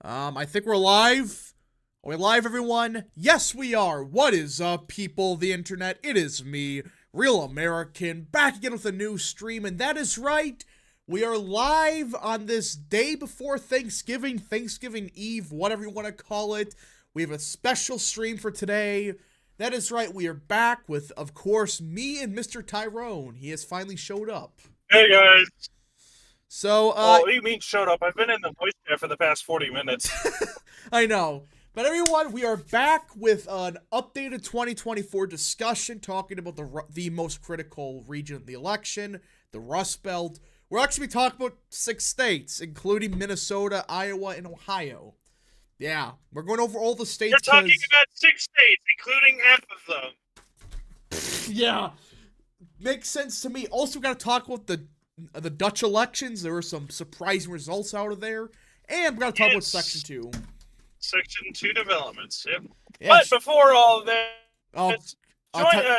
I think we're live. Are we live, everyone? Yes, we are. What is up, people of the internet? It is me, Real American, back again with a new stream, and that is right. We are live on this day before Thanksgiving, Thanksgiving Eve, whatever you want to call it. We have a special stream for today. That is right. We are back with, of course, me and Mr. Tyrone. He has finally showed up. Hey guys. So, what do you mean showed up? I've been in the voice chat for the past 40 minutes. I know. But everyone, we are back with an updated 2024 discussion talking about the most critical region of the election, the Rust Belt. We're actually talking about 6 states, including Minnesota, Iowa, and Ohio. Yeah, we're going over all the states. You're talking about 6 states, including half of them. Yeah, makes sense to me. Also, we got to talk about the Dutch elections. There were some surprising results out of there. And we got to talk about Section 2. Section 2 developments, yep. Yes. But before all of that,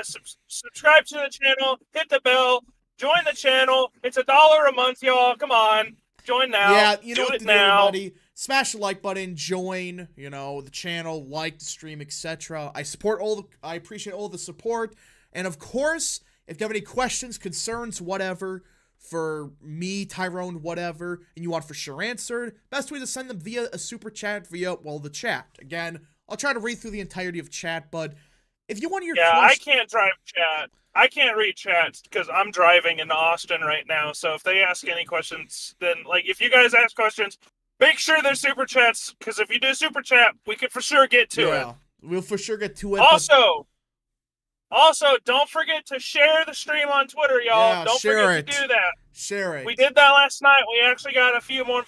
subscribe to the channel, hit the bell, join the channel. It's $1 a month, y'all. Come on. Join now. Yeah, you know do what it to now. do, everybody. Smash the like button, join, the channel, like the stream, etc. I appreciate all the support. And of course, if you have any questions, concerns, whatever, for me, Tyrone, whatever, and you want for sure answered, best way to send them via a super chat the chat. Again, I'll try to read through the entirety of chat, but if you want your I can't drive chat. I can't read chats because I'm driving in Austin right now. So if they ask any questions, then if you guys ask questions, make sure they're super chats, because if you do super chat, we could for sure get to it. Yeah, we'll for sure get to it. Also, don't forget to share the stream on Twitter, y'all. Yeah, don't forget to do that. Share it. We did that last night. We actually got a few more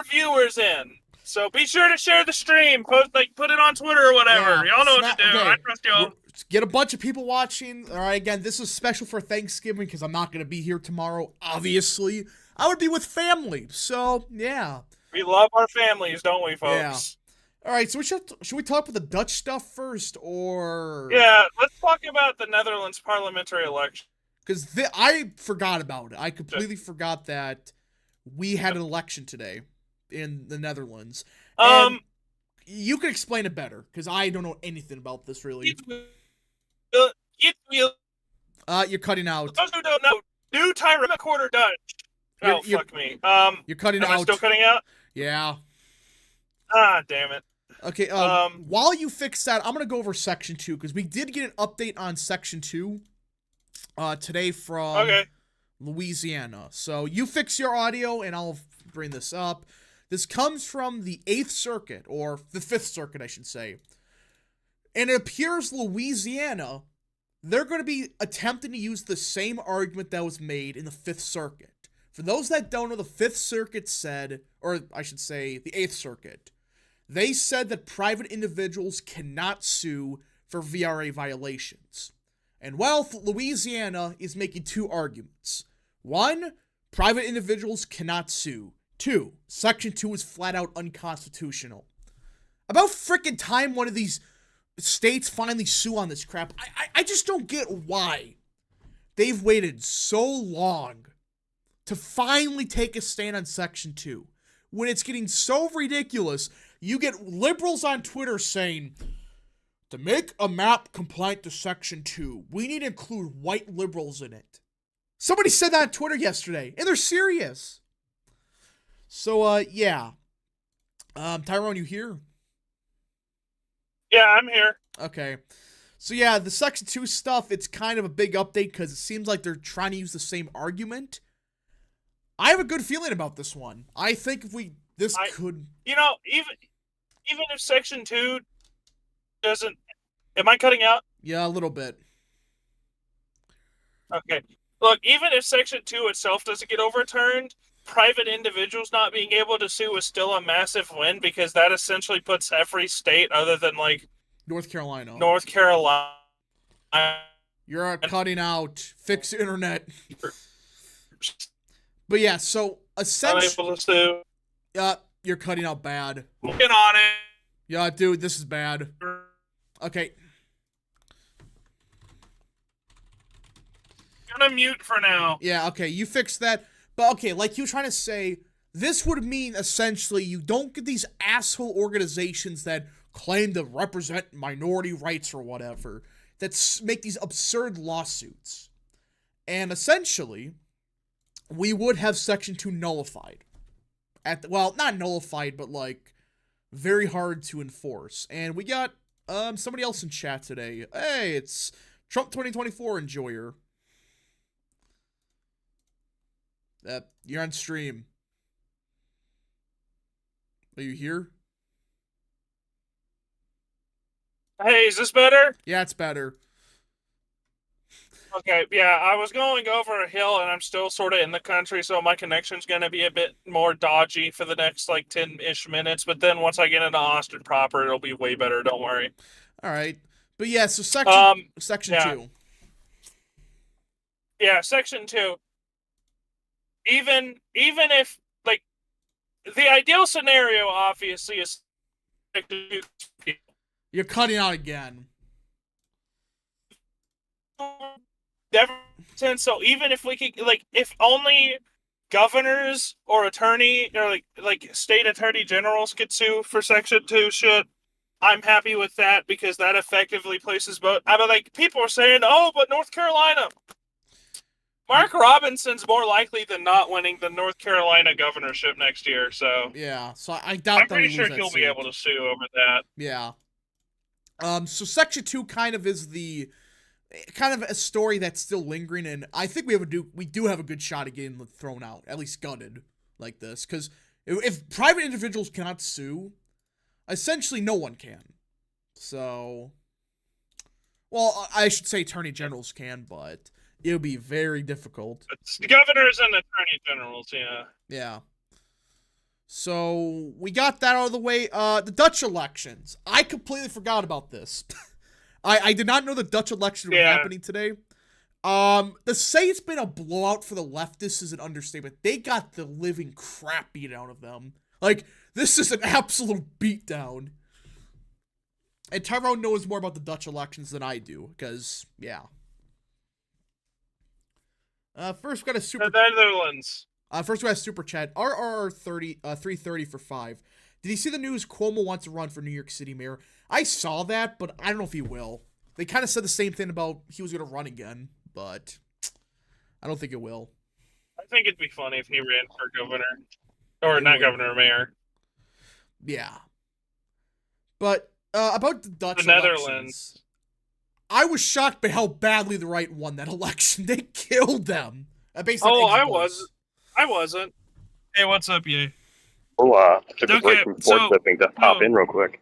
viewers in. So be sure to share the stream. Put it on Twitter or whatever. Y'all know what to do. Okay. I trust y'all. Get a bunch of people watching. All right, again, this is special for Thanksgiving because I'm not going to be here tomorrow, obviously. I would be with family, so yeah. We love our families, don't we, folks? Yeah. All right, so should we talk about the Dutch stuff first, or? Yeah, let's talk about the Netherlands parliamentary election. Because I forgot about it. I completely forgot that we had an election today in the Netherlands. And you can explain it better, because I don't know anything about this, really. You're cutting out. Those who don't know, do Tyrone quarter Dutch. Fuck me. You're cutting out. Am I still cutting out? Yeah. Ah, damn it. Okay, while you fix that, I'm going to go over Section 2, because we did get an update on Section 2 today from Louisiana. So you fix your audio, and I'll bring this up. This comes from the 8th Circuit, or the 5th Circuit, I should say. And it appears Louisiana, they're going to be attempting to use the same argument that was made in the 5th Circuit. For those that don't know, the 5th Circuit said, or I should say the 8th Circuit, they said that private individuals cannot sue for VRA violations. And Louisiana is making 2 arguments. 1, private individuals cannot sue. 2, Section 2 is flat out unconstitutional. About frickin' time one of these states finally sue on this crap. I just don't get why they've waited so long to finally take a stand on Section 2. When it's getting so ridiculous, you get liberals on Twitter saying, to make a map compliant to Section 2, we need to include white liberals in it. Somebody said that on Twitter yesterday, and they're serious. So, yeah. Tyrone, you here? Yeah, I'm here. Okay. So, yeah, the Section 2 stuff, it's kind of a big update because it seems like they're trying to use the same argument. I have a good feeling about this one. I think if could... even if Section 2 doesn't... Am I cutting out? Yeah, a little bit. Okay. Look, even if Section 2 itself doesn't get overturned, private individuals not being able to sue is still a massive win, because that essentially puts every state other than, North Carolina. You're cutting out. Fix the internet. But yeah, so essentially... Unable to sue. You're cutting out bad. Working on it. Yeah, dude, this is bad. Okay. I'm gonna mute for now. Yeah, okay, you fixed that. But okay, like you were trying to say, this would mean essentially you don't get these asshole organizations that claim to represent minority rights or whatever that make these absurd lawsuits. And essentially, we would have Section 2 nullified. Well, not nullified, but like very hard to enforce. And we got somebody else in chat today. Hey, it's Trump 2024 enjoyer. You're on stream. Are you here? Hey, is this better? Yeah, it's better. Okay, yeah, I was going over a hill and I'm still sort of in the country, so my connection's going to be a bit more dodgy for the next, like, 10-ish minutes, but then once I get into Austin proper, it'll be way better, don't worry. All right. But yeah, so section 2. Yeah, Section 2. Even if, like, the ideal scenario, obviously, is you're cutting out again. So even if we could, like, if only governors or attorney or like state attorney generals could sue for Section 2 shit, I'm happy with that because that effectively places both. I mean, like, people are saying, oh, but North Carolina. Mark Robinson's more likely than not winning the North Carolina governorship next year, so yeah. So I doubt. I'm pretty sure he'll be able to sue over that. Yeah. So Section 2 kind of is kind of a story that's still lingering, and I think we do have a good shot at getting thrown out, at least gutted like this, because if private individuals cannot sue, essentially no one can. So, well, I should say attorney generals can, but it'll be very difficult. It's the governors and attorney generals, yeah. Yeah. So, we got that out of the way. The Dutch elections. I completely forgot about this. I did not know the Dutch election was happening today. To say it's been a blowout for the leftists is an understatement. They got the living crap beat out of them. Like, this is an absolute beatdown. And Tyrone knows more about the Dutch elections than I do, because, yeah. First we got a super... The Netherlands. First we got a super chat. RR30, 330 for 5. Did you see the news Cuomo wants to run for New York City mayor? I saw that, but I don't know if he will. They kind of said the same thing about he was going to run again, but I don't think it will. I think it'd be funny if he ran for governor. Or not governor, mayor. Yeah. But about the Dutch Netherlands. I was shocked by how badly the right won that election. They killed them. I wasn't. Hey, what's up, Ye? Oh, took a break from forklifting to hop in real quick.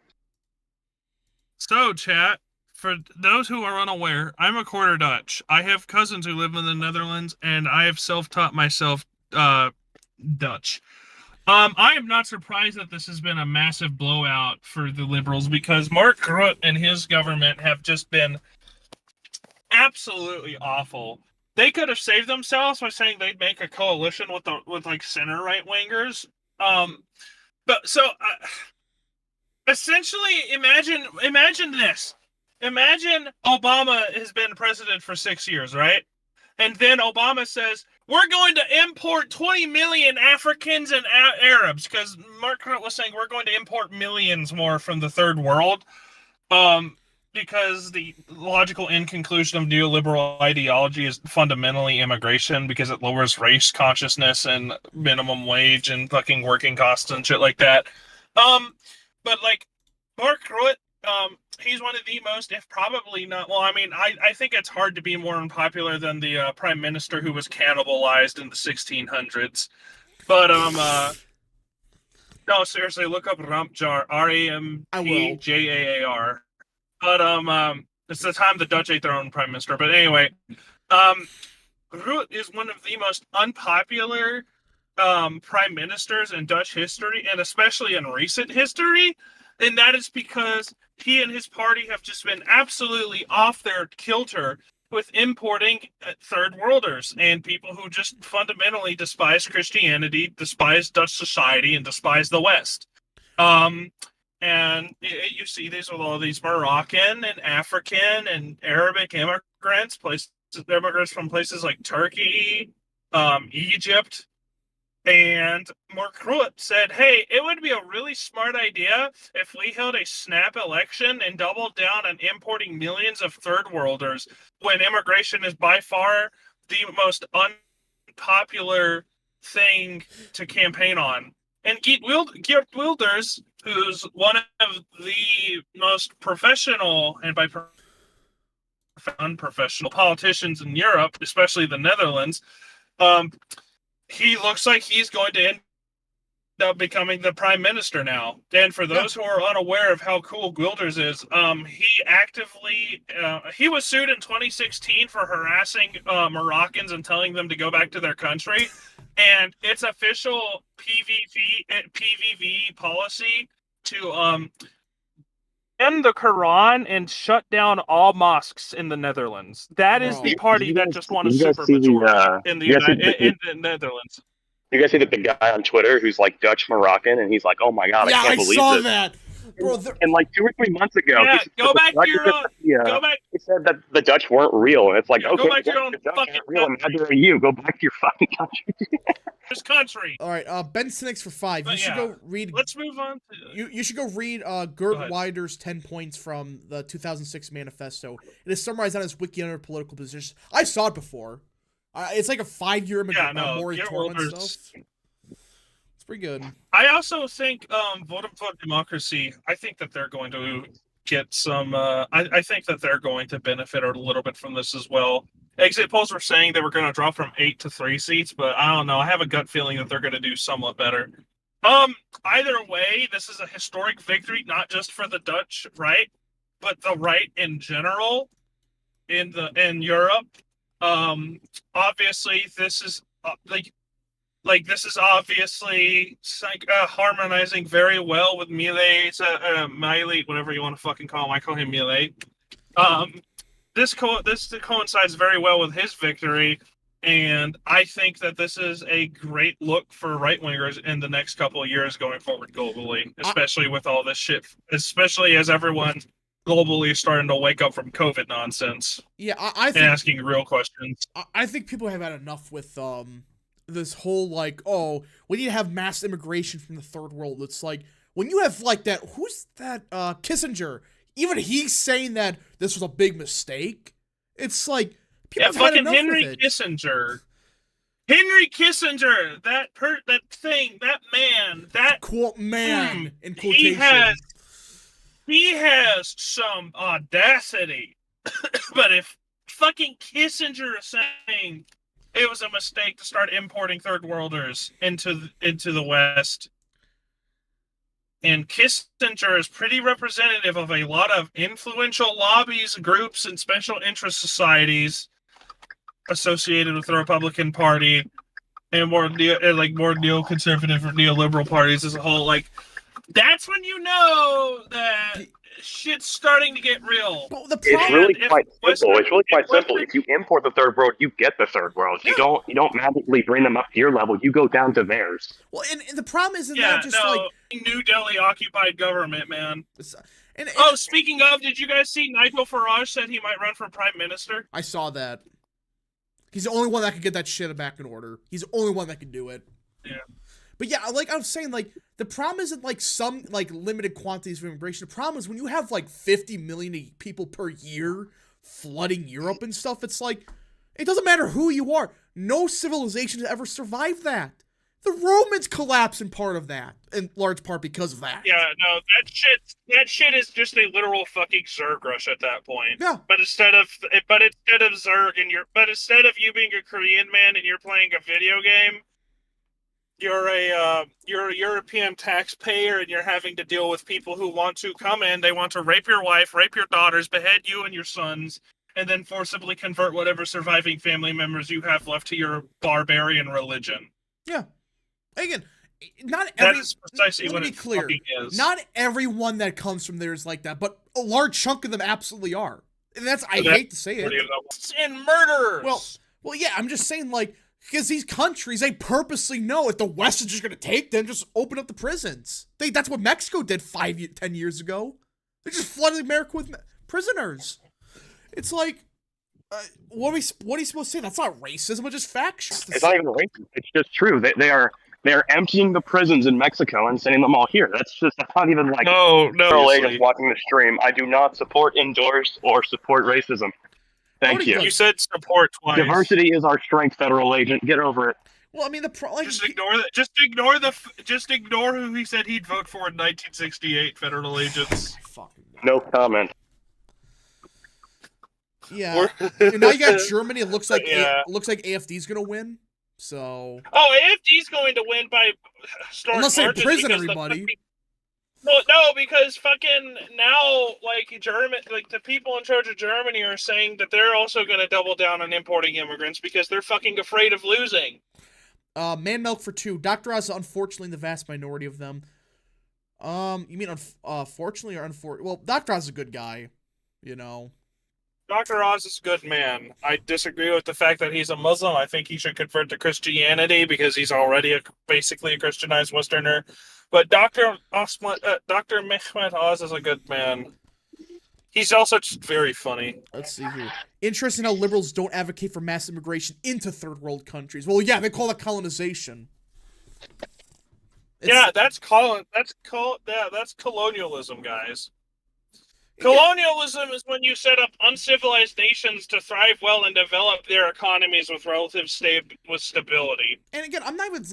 So, chat, for those who are unaware, I'm a quarter Dutch. I have cousins who live in the Netherlands, and I have self-taught myself Dutch. I am not surprised that this has been a massive blowout for the Liberals because Mark Rutte and his government have just been absolutely awful. They could have saved themselves by saying they'd make a coalition with like center right wingers. But so essentially, imagine this. Imagine Obama has been president for 6 years, right? And then Obama says, we're going to import 20 million Africans and Arabs, because Mark Rutte was saying we're going to import millions more from the third world, because the logical end conclusion of neoliberal ideology is fundamentally immigration, because it lowers race consciousness and minimum wage and fucking working costs and shit like that. But like Mark Rutte, he's one of the most, if probably not, well, I mean, I think it's hard to be more unpopular than the prime minister who was cannibalized in the 1600s. But, no, seriously, look up Rampjar, Rampjaar. But, it's the time the Dutch ate their own prime minister. But anyway, Rutte is one of the most unpopular prime ministers in Dutch history, and especially in recent history. And that is because he and his party have just been absolutely off their kilter with importing third worlders and people who just fundamentally despise Christianity, despise Dutch society, and despise the West. And you see these with all these Moroccan and African and Arabic immigrants from places like Turkey, Egypt, And Mark Rutte said, hey, it would be a really smart idea if we held a snap election and doubled down on importing millions of third worlders when immigration is by far the most unpopular thing to campaign on. And Geert Wilders, who's one of the most professional, and by unprofessional politicians in Europe, especially the Netherlands, he looks like he's going to end up becoming the prime minister now. And for those who are unaware of how cool Wilders is, he was sued in 2016 for harassing Moroccans and telling them to go back to their country. And it's official PVV policy to end the Quran and shut down all mosques in the Netherlands. That is the party that just won a supermajority in the Netherlands. You guys see the big guy on Twitter who's like Dutch Moroccan, and he's like, "Oh my god, I can't believe this." Yeah, I saw that. Bro, and like 2 or 3 months ago, go back to your go back. He said that the Dutch weren't real, and it's like, okay, go back to your own fucking real. Neither are you. Go back to your fucking country. This country. All right, Ben Cynics for 5. You should go read. Let's move on. You should go read Geert Wilders' 10 points from the 2006 manifesto. It is summarized on his wiki under political positions. I saw it before. It's like a 5-year moratorium and stuff. It's pretty good. I also think Vote for Democracy, I think that they're going to get some I think that they're going to benefit a little bit from this as well. Exit polls were saying they were going to drop from 8 to 3 seats, but I don't know. I have a gut feeling that they're going to do somewhat better. Either way, this is a historic victory, not just for the Dutch right, but the right in general in Europe. Obviously, this is this is obviously harmonizing very well with Milei, whatever you want to fucking call him. I call him Milei. This coincides very well with his victory, and I think that this is a great look for right-wingers in the next couple of years going forward globally, especially with all this shit, especially as everyone globally is starting to wake up from COVID nonsense. Yeah, I think, and asking real questions. I think people have had enough with this whole we need to have mass immigration from the third world. It's like when you have who's that Kissinger, even he's saying that this was a big mistake. It's like people have had enough Henry with it. Kissinger. Henry Kissinger, that man, quote man in quotation. He has some audacity. But if fucking Kissinger is saying it was a mistake to start importing third worlders into the West, and Kissinger is pretty representative of a lot of influential lobbies, groups, and special interest societies associated with the Republican Party and more neoconservative or neoliberal parties as a whole. That's when you know that shit's starting to get real. It's really quite simple. If you import the third world, you get the third world. Yeah. You don't magically bring them up to your level. You go down to theirs. Well, and the problem isn't New Delhi occupied government, man. And speaking of, did you guys see Nigel Farage said he might run for prime minister? I saw that. He's the only one that could get that shit back in order. He's the only one that can do it. Yeah. But yeah, I was saying, the problem isn't some limited quantities of immigration. The problem is when you have 50 million people per year flooding Europe and stuff. It's it doesn't matter who you are. No civilization has ever survived that. The Romans collapsed in part of that, in large part because of that. Yeah, no, that shit is just a literal fucking Zerg rush at that point. Yeah. But instead of Zerg instead of you being a Korean man and you're playing a video game, you're a European taxpayer and you're having to deal with people who want to come in. They want to rape your wife, rape your daughters, behead you and your sons, and then forcibly convert whatever surviving family members you have left to your barbarian religion. Yeah. Again, that is precisely what it fucking is. Not everyone that comes from there is like that, but a large chunk of them absolutely are. And I hate to say it. And murderers. Well, yeah, I'm just saying, because these countries, they purposely know if the West is just going to take them, just open up the prisons. That's what Mexico did 10 years ago. They just flooded America with prisoners. It's what are you supposed to say? That's not racism, it's just factual. It's not even racist. It's just true. They are They're emptying the prisons in Mexico and sending them all here. That's not even like No, federal agents watching the stream. I do not support, endorse, or support racism. Thank you. You said support twice. Diversity is our strength, federal agent. Get over it. Well, I mean, Just ignore that. Just ignore who he said he'd vote for in 1968. Federal agents. No comment. Yeah. And now you got Germany. It looks like AFD's gonna win. So. Oh, AFD's going to win by unless they imprison everybody. No, because fucking now, the people in charge of Germany are saying that they're also going to double down on importing immigrants because they're fucking afraid of losing. Man Milk for 2. Dr. Oz is unfortunately the vast minority of them. You mean fortunately or unfortunately? Well, Dr. Oz is a good guy, you know. Dr. Oz is a good man. I disagree with the fact that he's a Muslim. I think he should convert to Christianity because he's already basically a Christianized Westerner. But Dr. Mehmet Oz is a good man. He's also just very funny. Let's see here. Interesting how liberals don't advocate for mass immigration into third world countries. Well, yeah, they call that colonization. That's colonialism, guys. Colonialism is when you set up uncivilized nations to thrive well and develop their economies with relative stability. And again, I'm not even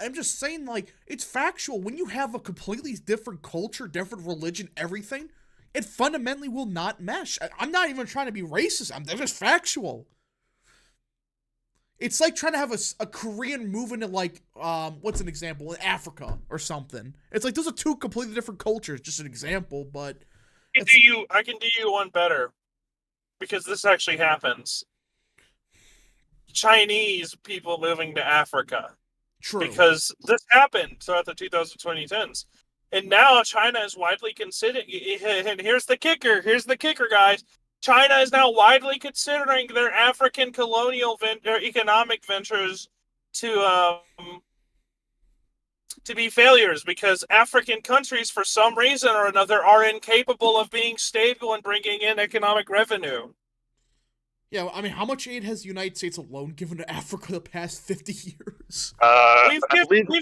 I'm just saying it's factual. When you have a completely different culture, different religion, everything, it fundamentally will not mesh. I'm not even trying to be racist. I'm just factual. It's like trying to have a Korean move into what's an example? In Africa or something. It's like those are two completely different cultures. Just an example, but. I can do you one better, because this actually happens. Chinese people moving to Africa. True. Because this happened throughout the 2010s. And now China is widely considered, and here's the kicker, guys. China is now widely considering their African colonial economic ventures to be failures because African countries, for some reason or another, are incapable of being stable and bringing in economic revenue. Yeah, I mean, how much aid has the United States alone given to Africa the past 50 years? We've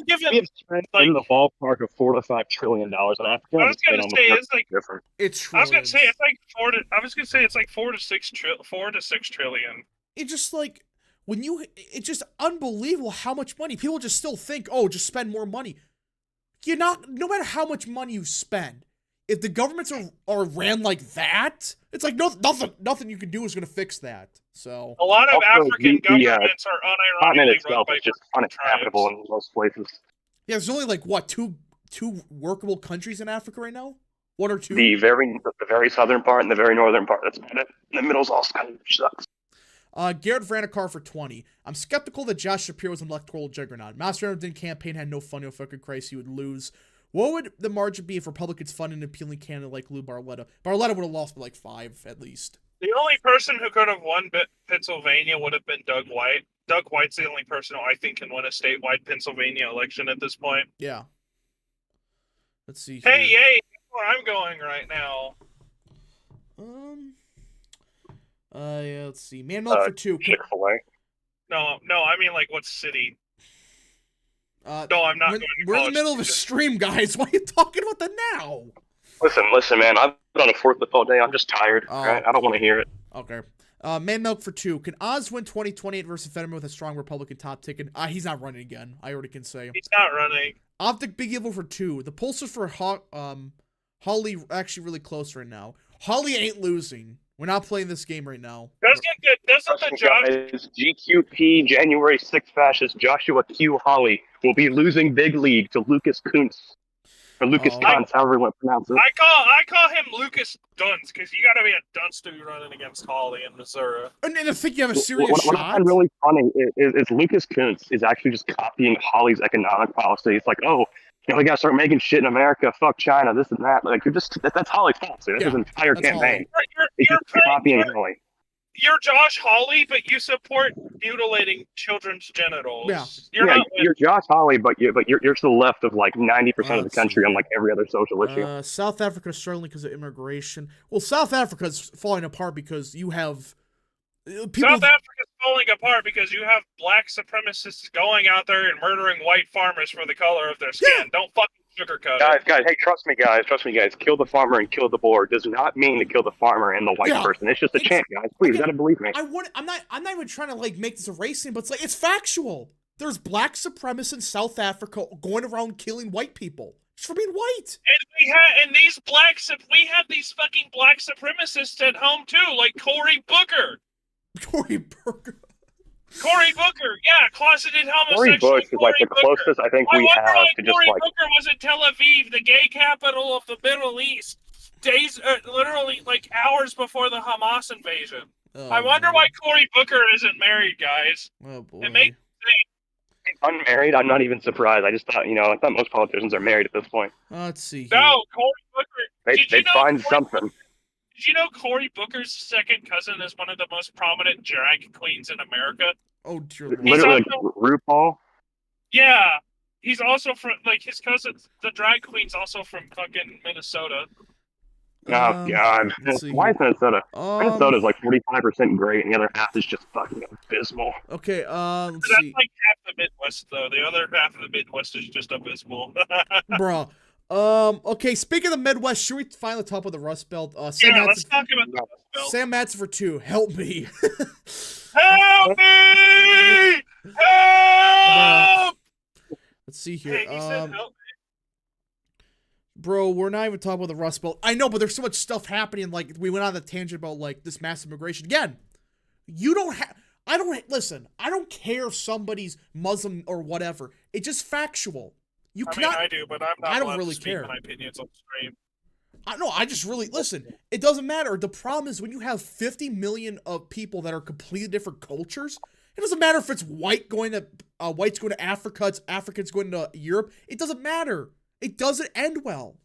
given spent in the ballpark of $4 to $5 trillion on Africa. I was gonna say it's like different. It's. I was gonna say it's like 4 to 6 trillion. It's just it's just unbelievable how much money people just still think. Just spend more money. No matter how much money you spend, if the governments are ran like that, it's like nothing you can do is going to fix that. So a lot of African governments are unironically continent itself run by is just uninhabitable in most places. Yeah, there's only two workable countries in Africa right now. 1 or 2. The very southern part and the very northern part. That's about it. The middle's all kind of sucks. Garrett Vranikar for 20. I'm skeptical that Josh Shapiro was an electoral juggernaut. Mastriano didn't campaign, had no fun, no fucking Christ, he would lose. What would the margin be if Republicans funded an appealing candidate like Lou Barletta? Barletta would have lost by 5 at least. The only person who could have won Pennsylvania would have been Doug White. Doug White's the only person who I think can win a statewide Pennsylvania election at this point. Yeah. Let's see. Hey, yay! That's where I'm going right now. Yeah, let's see. Man Milk for 2. Chick-fil-A. No, I mean what city? No, I'm not. We're in the middle of a stream, guys. Why are you talking about that now? Listen, man. I've been on a forklift all day. I'm just tired. Right? I don't want to hear it. Okay. Man Milk for 2. Can Oz win 2028 versus Fetterman with a strong Republican top ticket? He's not running again. I already can say. He's not running. Optic Big Evil for 2. The pollsters for Holly actually really close right now. Holly ain't losing. We're not playing this game right now. Doesn't the Josh... GQP January 6th fascist Joshua Q. Holly will be losing big league to Lucas Kuntz. Or Lucas Kuntz, however you want to pronounce it. I call him Lucas Dunce, because you gotta be a dunce to be running against Holly in Missouri. And I think you have a serious shot. What I find really funny is Lucas Kuntz is actually just copying Holly's economic policy. It's like, we gotta start making shit in America. Fuck China, this and that. Like, that's Holly's policy. That's his entire campaign. You're copying Holly. You're Josh Hawley, but you support mutilating children's genitals. Yeah. You're Josh Hawley, but you're to the left of 90% of the country on every other social issue. South Africa is struggling because of immigration. Well, South Africa is falling apart because you have South Africa's falling apart because you have black supremacists going out there and murdering white farmers for the color of their skin. Don't fucking sugarcoat it. Guys, hey, trust me, guys. Kill the farmer and kill the boar does not mean to kill the farmer and the white person. It's just a chant, guys. Please, you gotta believe me. I'm not even trying to like make this a racing, but it's like it's factual. There's black supremacists in South Africa going around killing white people just for being white. And we have these fucking black supremacists at home too, like Cory Booker. Cory Booker, yeah, closeted homosexual. Cory Bush is like the closest I think we have to just Cory like. Booker was in Tel Aviv, the gay capital of the Middle East, literally like hours before the Hamas invasion. I wonder why Cory Booker isn't married, guys. Oh boy. It makes He's unmarried. I'm not even surprised. I just thought, I thought most politicians are married at this point. Let's see. No, Cory Booker. They'd find something. Did you know Cory Booker's second cousin is one of the most prominent drag queens in America? Oh dear Lord. Literally, RuPaul. Yeah, he's also from his cousin. The drag queen's also from fucking Minnesota. Oh God! Why is Minnesota? Minnesota's like 45% great, and the other half is just fucking abysmal. Okay, let's That's see. like half the Midwest, though. The other half of the Midwest is just abysmal. Bruh. Okay, speaking of the Midwest, should we finally top of the Rust Belt? Let's talk about the Rust Belt. Sam Madsen for 2. Help me. Help me! Help! Let's see here. Hey, he said help me. Bro, we're not even talking about the Rust Belt. I know, but there's so much stuff happening. Like, we went on the tangent about, like, this massive immigration. Again, you don't have... Listen, I don't care if somebody's Muslim or whatever. It's just factual. I do, but I'm not. I don't really care. My opinions on stream. I just really listen. It doesn't matter. The problem is when you have 50 million of people that are completely different cultures. It doesn't matter if it's whites going to Africa, it's Africans going to Europe. It doesn't matter. It doesn't end well.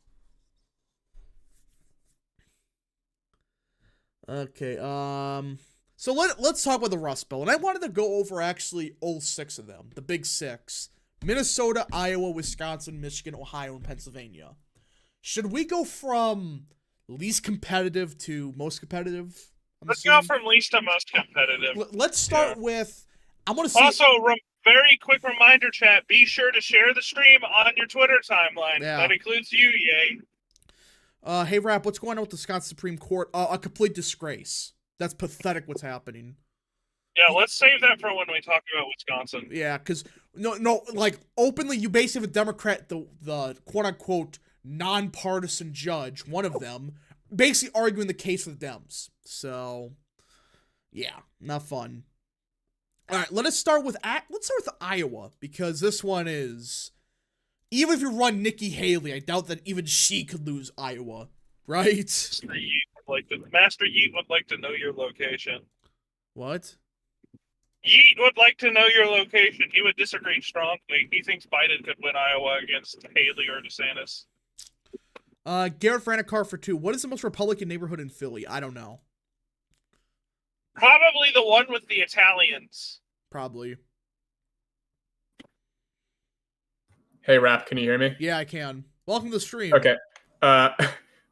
Okay. So let's talk about the Rust Belt, and I wanted to go over actually all 6 of them, the big 6. Minnesota, Iowa, Wisconsin, Michigan, Ohio, and Pennsylvania. Should we go from least competitive to most competitive? Let's go from least to most competitive. Let's start with... I want to see... Also, very quick reminder, chat. Be sure to share the stream on your Twitter timeline. Yeah. That includes you, yay. Hey, Rap, what's going on with the Wisconsin Supreme Court? A complete disgrace. That's pathetic what's happening. Yeah, let's save that for when we talk about Wisconsin. Yeah, because no, like openly, you basically have a Democrat, the quote unquote nonpartisan judge, one of them, basically arguing the case for the Dems. So, yeah, not fun. All right, let's start with Iowa, because this one is, even if you run Nikki Haley, I doubt that even she could lose Iowa, right? Master Yeet would like to know your location. What? Yeet would like to know your location. He would disagree strongly. He thinks Biden could win Iowa against Haley or DeSantis. Garrett Franikar for 2. What is the most Republican neighborhood in Philly? I don't know. Probably the one with the Italians. Probably. Hey, Rap, can you hear me? Yeah, I can. Welcome to the stream. Okay.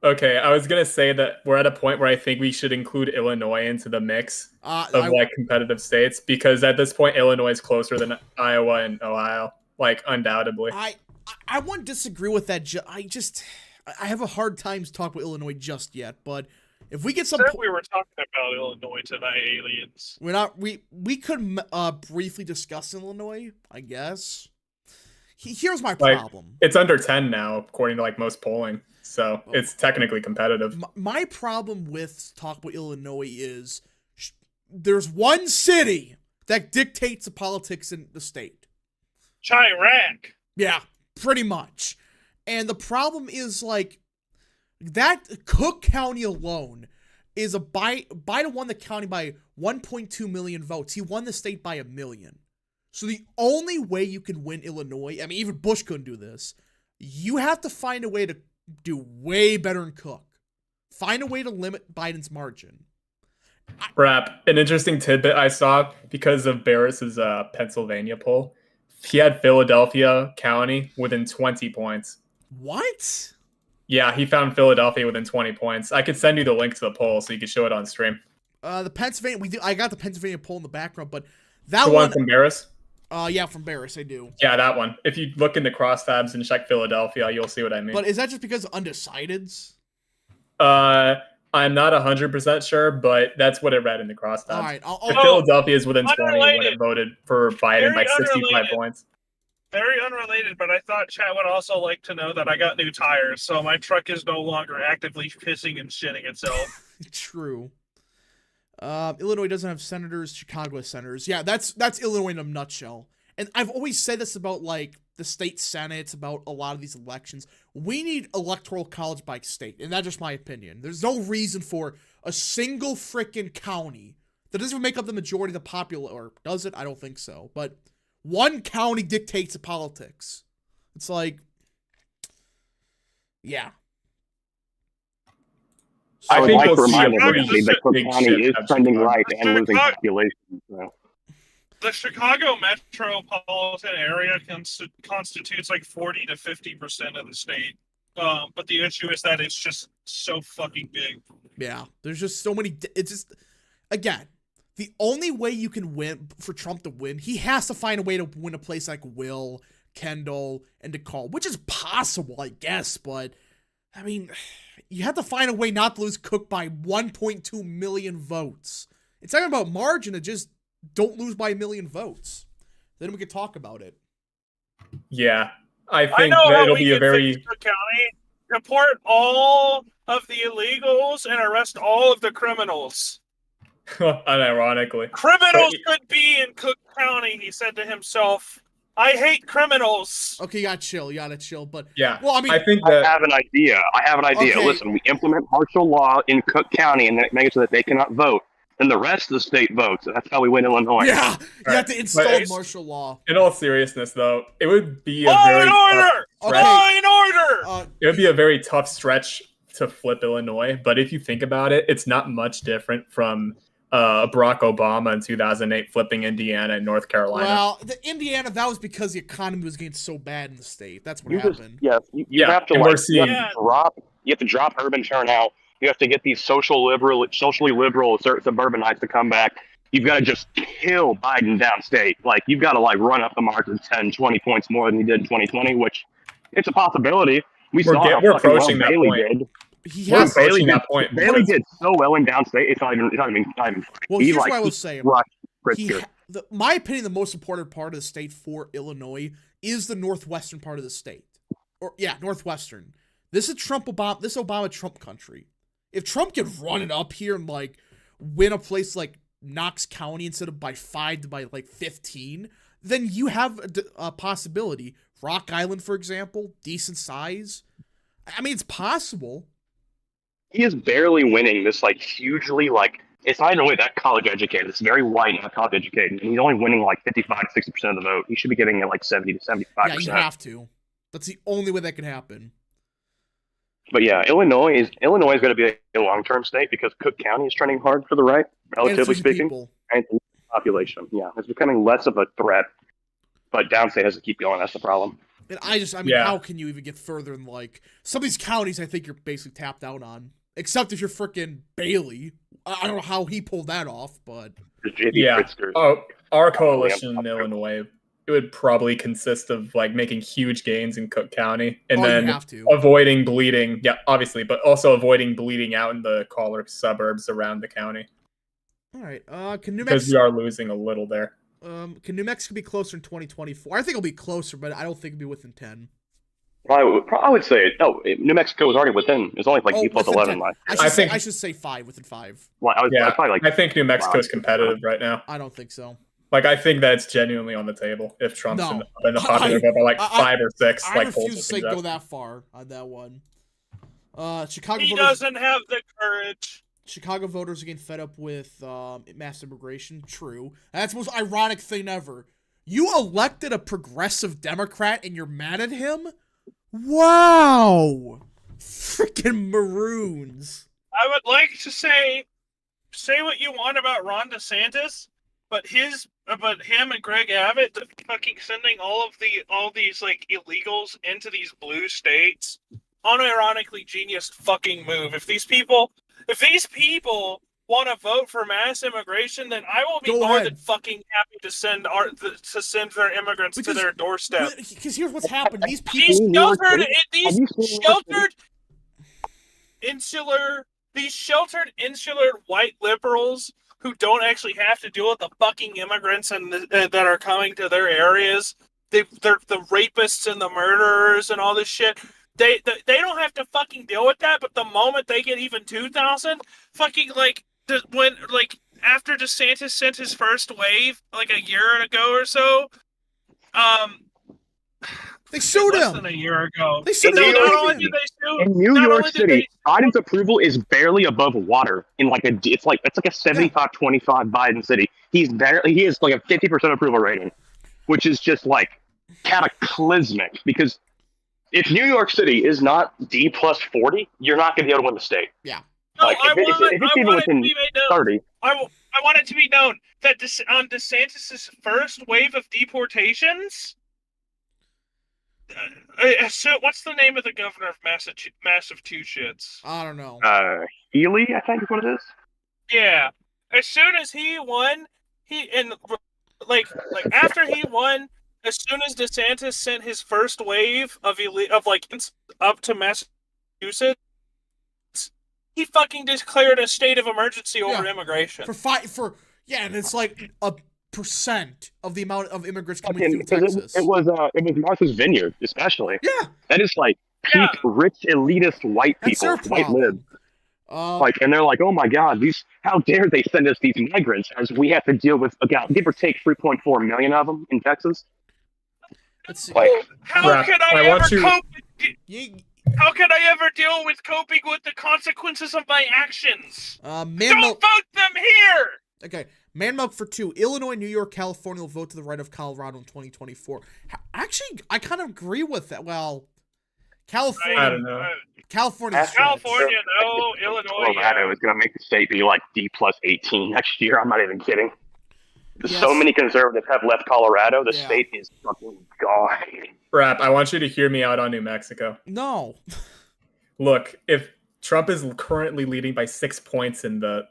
Okay, I was gonna say that we're at a point where I think we should include Illinois into the mix of competitive states, because at this point Illinois is closer than Iowa and Ohio, undoubtedly. I won't disagree with that. I have a hard time talking about Illinois just yet, but if we get some, we were talking about Illinois tonight, aliens. We could briefly discuss Illinois, I guess. Here's my problem. It's under 10 now, according to most polling. So it's technically competitive. My problem with talk about Illinois is there's one city that dictates the politics in the state. Chirac. Yeah, pretty much. And the problem is that Cook County alone is Biden won the county by 1.2 million votes. He won the state by 1 million. So the only way you can win Illinois, I mean, even Bush couldn't do this. You have to find a way to do way better in Cook. Find a way to limit Biden's margin. Rap, an interesting tidbit I saw because of Barris's Pennsylvania poll. He had Philadelphia County within 20 points. What? Yeah, he found Philadelphia within 20 points. I could send you the link to the poll so you could show it on stream. The Pennsylvania, I got the Pennsylvania poll in the background, but that the one from Barris. Yeah, from Barris, I do. Yeah, that one. If you look into crosstabs and check Philadelphia, you'll see what I mean. But is that just because of undecideds? I'm not 100% sure, but that's what it read in the crosstabs. All right, Philadelphia is within 20 when it voted for Biden by 65 points. Very unrelated, but I thought chat would also like to know that I got new tires, so my truck is no longer actively pissing and shitting itself. True. Illinois doesn't have senators. Chicago has senators. Yeah, that's Illinois in a nutshell. And I've always said this about like the state senates, about a lot of these elections. We need electoral college by state, and that's just my opinion. There's no reason for a single frickin' county that doesn't even make up the majority of the popular, or does it? I don't think so. But one county dictates the politics. It's like, yeah. I would like to remind everybody that Cook County is trending right and losing population. So. The Chicago metropolitan area constitutes like 40 to 50% of the state. But the issue is that it's just so fucking big. Yeah, there's just so many. It's just, again, the only way you can win, for Trump to win, he has to find a way to win a place like Will, Kendall, and DeKalb, which is possible, I guess, but I mean, you have to find a way not to lose Cook by 1.2 million votes. It's not about margin, it just don't lose by 1 million votes. Then we could talk about it. Yeah, I think that it'll be a very... County, deport all of the illegals and arrest all of the criminals. Unironically. Criminals could be in Cook County, he said to himself. I hate criminals. Okay, you gotta chill. But yeah, well, I mean, I have an idea. Okay. Listen, we implement martial law in Cook County and make it so that they cannot vote. And the rest of the state votes. That's how we win Illinois. Yeah, you have to install martial law. In all seriousness, though, it would be It would be a very tough stretch to flip Illinois. But if you think about it, it's not much different from Barack Obama in 2008 flipping Indiana and North Carolina. Well, the Indiana, that was because the economy was getting so bad in the state. That's what happened. You have to drop urban turnout. You have to get these socially liberal suburbanites to come back. You've got to just kill Biden downstate. Like, you've got to run up the margin 10, 20 points more than he did in 2020, which it's a possibility. We're approaching that point. Bailey did so well in downstate. It's not even. Well, here's what I will say. My opinion, the most important part of the state for Illinois is the northwestern part of the state. Northwestern. This is Obama-Trump country. If Trump could run it up here and win a place like Knox County instead of by 5 to by 15, then you have a possibility. Rock Island, for example, decent size. I mean, it's possible. He is barely winning this hugely it's not even really that college educated. It's very white, not college educated, and he's only winning 55 to 60% of the vote. He should be getting 70 to 75%. Yeah, you have to. That's the only way that can happen. But yeah, Illinois is going to be a long-term state because Cook County is trending hard for the right, relatively speaking, and population. Yeah, it's becoming less of a threat, but downstate has to keep going. That's the problem. And how can you even get further than some of these counties? I think you're basically tapped out on, except if you're freaking Bailey. I don't know how he pulled that off, but our coalition in Illinois, it would probably consist of making huge gains in Cook County and then avoiding bleeding. Yeah, obviously, but also avoiding bleeding out in the collar suburbs around the county. All right. Can New Mexico, because we are losing a little there. Can New Mexico be closer in 2024? I think it'll be closer, but I don't think it'll be within 10. I would say New Mexico was already within. It's only D plus 11. I should say 5 within 5. Well, I think New Mexico's competitive right now. I don't think so. I think that's genuinely on the table if Trump's in the popular vote by 5 or 6. I refuse to go that far on that one. Chicago. He doesn't have the courage. Chicago voters are getting fed up with mass immigration. True. That's the most ironic thing ever. You elected a progressive Democrat and you're mad at him? Wow. Freaking maroons. I would like to say what you want about Ron DeSantis, but him and Greg Abbott fucking sending all these illegals into these blue states, unironically genius fucking move. If these people want to vote for mass immigration, then I will be more than fucking happy to send their immigrants to their doorstep. Because here's what's happened: these people, these sheltered insular white liberals who don't actually have to deal with the fucking immigrants that are coming to their areas. They're the rapists and the murderers and all this shit. They don't have to fucking deal with that. But the moment they get even 2,000, fucking after DeSantis sent his first wave like a year ago or so, they sued him. Less than a year ago. They sued him. In New York City, Biden's approval is barely above water. It's like a 75-25 Biden city. He is like a 50% approval rating, which is just like cataclysmic. Because if New York City is not D plus 40, you're not going to be able to win the state. Yeah. No, I want it to be known that on DeSantis' first wave of deportations. So what's the name of the governor of Massachusetts? I don't know. Healy, I think is what it is. Yeah. As soon as he won, after he won, as soon as DeSantis sent his first wave of up to Massachusetts, he fucking declared a state of emergency over immigration. And it's like 1% of the amount of immigrants coming through Texas. It was Martha's Vineyard, especially. Yeah. That is like peak rich elitist white people, white libs. And they're like, oh my God, how dare they send us these migrants as we have to deal with, give or take 3.4 million of them in Texas. Let's see. How could I ever deal with coping with the consequences of my actions? Don't vote them here! Okay, Man Milk for 2. Illinois, New York, California will vote to the right of Colorado in 2024. Actually, I kind of agree with that. Well, California. I don't know. California, no. Illinois. Colorado is going to make the state be like D plus 18 next year. I'm not even kidding. So many conservatives have left Colorado. The state is fucking gone. Rap, I want you to hear me out on New Mexico. No. Look, if Trump is currently leading by 6 points in the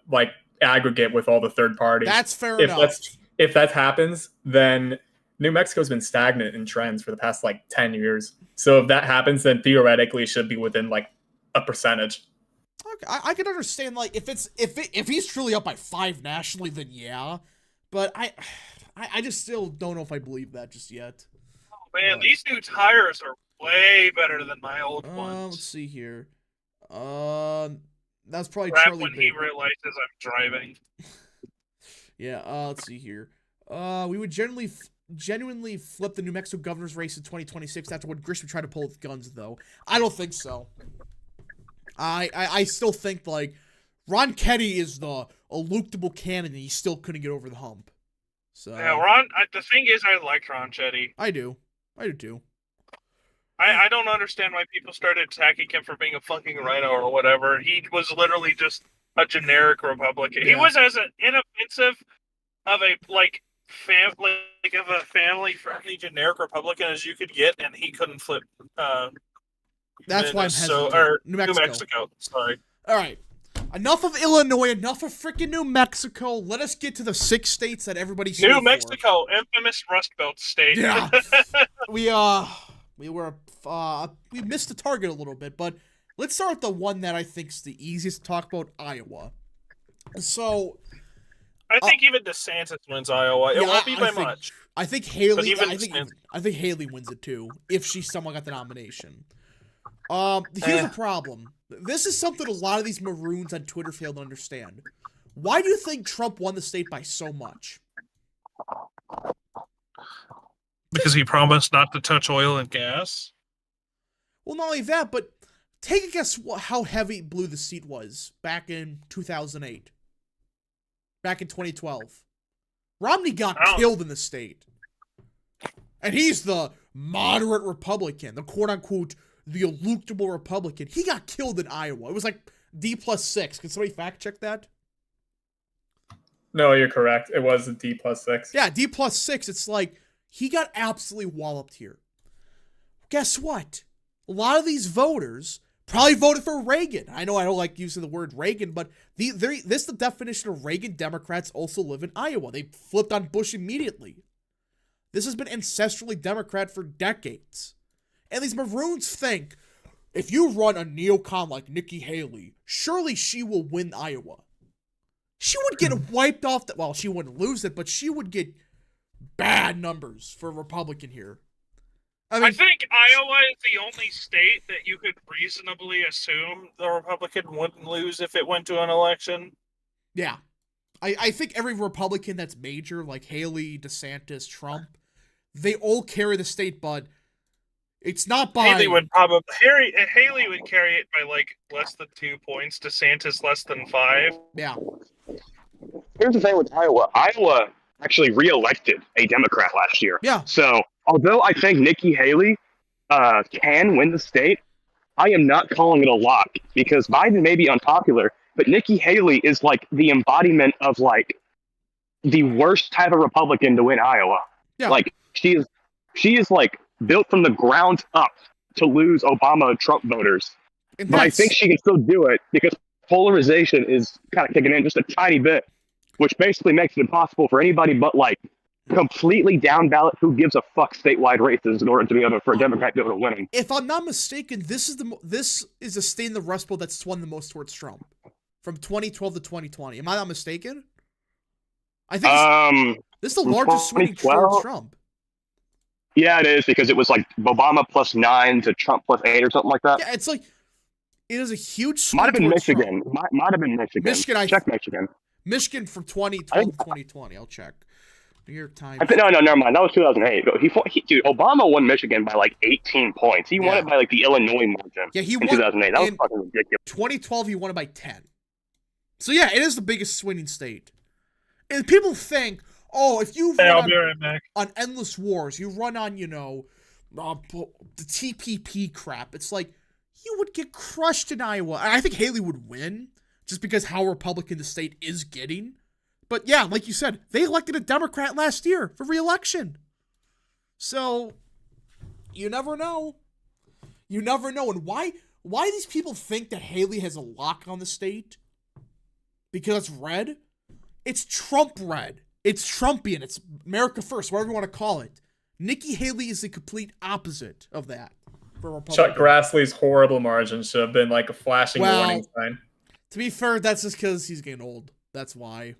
aggregate with all the third parties, that's fair enough. If that happens, then New Mexico's been stagnant in trends for the past 10 years. So if that happens, then theoretically it should be within a percentage. Okay, I can understand if he's truly up by 5 nationally, then yeah. But I just still don't know if I believe that just yet. Oh man, these new tires are way better than my old ones. Let's see here. That's probably Rap Charlie when Baker. He realizes I'm driving. Yeah, let's see here. We would genuinely flip the New Mexico governor's race in 2026 after what Grisham tried to pull with guns, though. I don't think so. I still think, Ron Kenny is the eluctable candidate. He still couldn't get over the hump. So yeah, the thing is, I like Ron Chetty. I do too. I don't understand why people started attacking him for being a fucking rhino or whatever. He was literally just a generic Republican. Yeah. He was as an inoffensive of a family-friendly generic Republican as you could get, and he couldn't flip. That's why I'm hesitant. New Mexico. Sorry. All right. Enough of Illinois. Enough of freaking New Mexico. Let us get to the 6 states that everybody's New Mexico, infamous Rust Belt state. Yeah. we missed the target a little bit, but let's start with the one that I think is the easiest to talk about, Iowa. So I think even DeSantis wins Iowa. It won't be by much. I think Haley. I think Haley wins it too if she somehow got the nomination. Here's the problem. This is something a lot of these maroons on Twitter fail to understand. Why do you think Trump won the state by so much? Because he promised not to touch oil and gas. Well, not only that, but take a guess how heavy blue the seat was back in 2008. Back in 2012. Romney got killed in the state. And he's the moderate Republican, the quote-unquote, the eluctable Republican. He got killed in Iowa. It was D plus 6. Can somebody fact check that? No, you're correct. It was a D plus 6. Yeah, D plus 6. It's he got absolutely walloped here. Guess what? A lot of these voters probably voted for Reagan. I know I don't like using the word Reagan, but this is the definition of Reagan Democrats also live in Iowa. They flipped on Bush immediately. This has been ancestrally Democrat for decades. And these maroons think, if you run a neocon like Nikki Haley, surely she will win Iowa. She would get wiped off. Well, she wouldn't lose it, but she would get bad numbers for a Republican here. I think Iowa is the only state that you could reasonably assume the Republican wouldn't lose if it went to an election. Yeah. I think every Republican that's major, like Haley, DeSantis, Trump, they all carry the state, but it's not by... Haley would carry it by like less than 2 points, DeSantis less than 5. Yeah. Here's the thing with Iowa. Iowa actually re-elected a Democrat last year. Yeah. So although I think Nikki Haley can win the state, I am not calling it a lock because Biden may be unpopular, but Nikki Haley is like the embodiment of like the worst type of Republican to win Iowa. Yeah. Like she is like built from the ground up to lose Obama Trump voters. But I think she can still do it because polarization is kind of kicking in just a tiny bit, which basically makes it impossible for anybody but like completely down ballot who gives a fuck statewide races in order to be able for a Democrat to be able to win. If I'm not mistaken, this is a state in the Rust Belt that's swung the most towards Trump from 2012 to 2020. Am I not mistaken? I think this is the largest swing towards Trump. Yeah, it is because it was like Obama +9 to Trump +8 or something like that. Yeah, it's like it is a huge swing. Might have been Michigan. Might have been Michigan. Check Michigan. Michigan from 2012 to 2020. I'll check. New York Times. No, never mind. That was 2008. Dude, Obama won Michigan by like 18 points. He won it by like the Illinois margin. Yeah, he in won 2008. That was fucking ridiculous. 2012, he won it by 10. So yeah, it is the biggest swinging state. And people think, oh, if you run on endless wars, you run on, the TPP crap. It's like you would get crushed in Iowa. And I think Haley would win just because how Republican the state is getting. But yeah, like you said, they elected a Democrat last year for re-election. So you never know. You never know. And why these people think that Haley has a lock on the state? Because it's red? It's Trump red. It's Trumpian. It's America first, whatever you want to call it. Nikki Haley is the complete opposite of that. For Chuck Grassley's horrible margin should have been like a flashing warning sign. To be fair, that's just because he's getting old. That's why.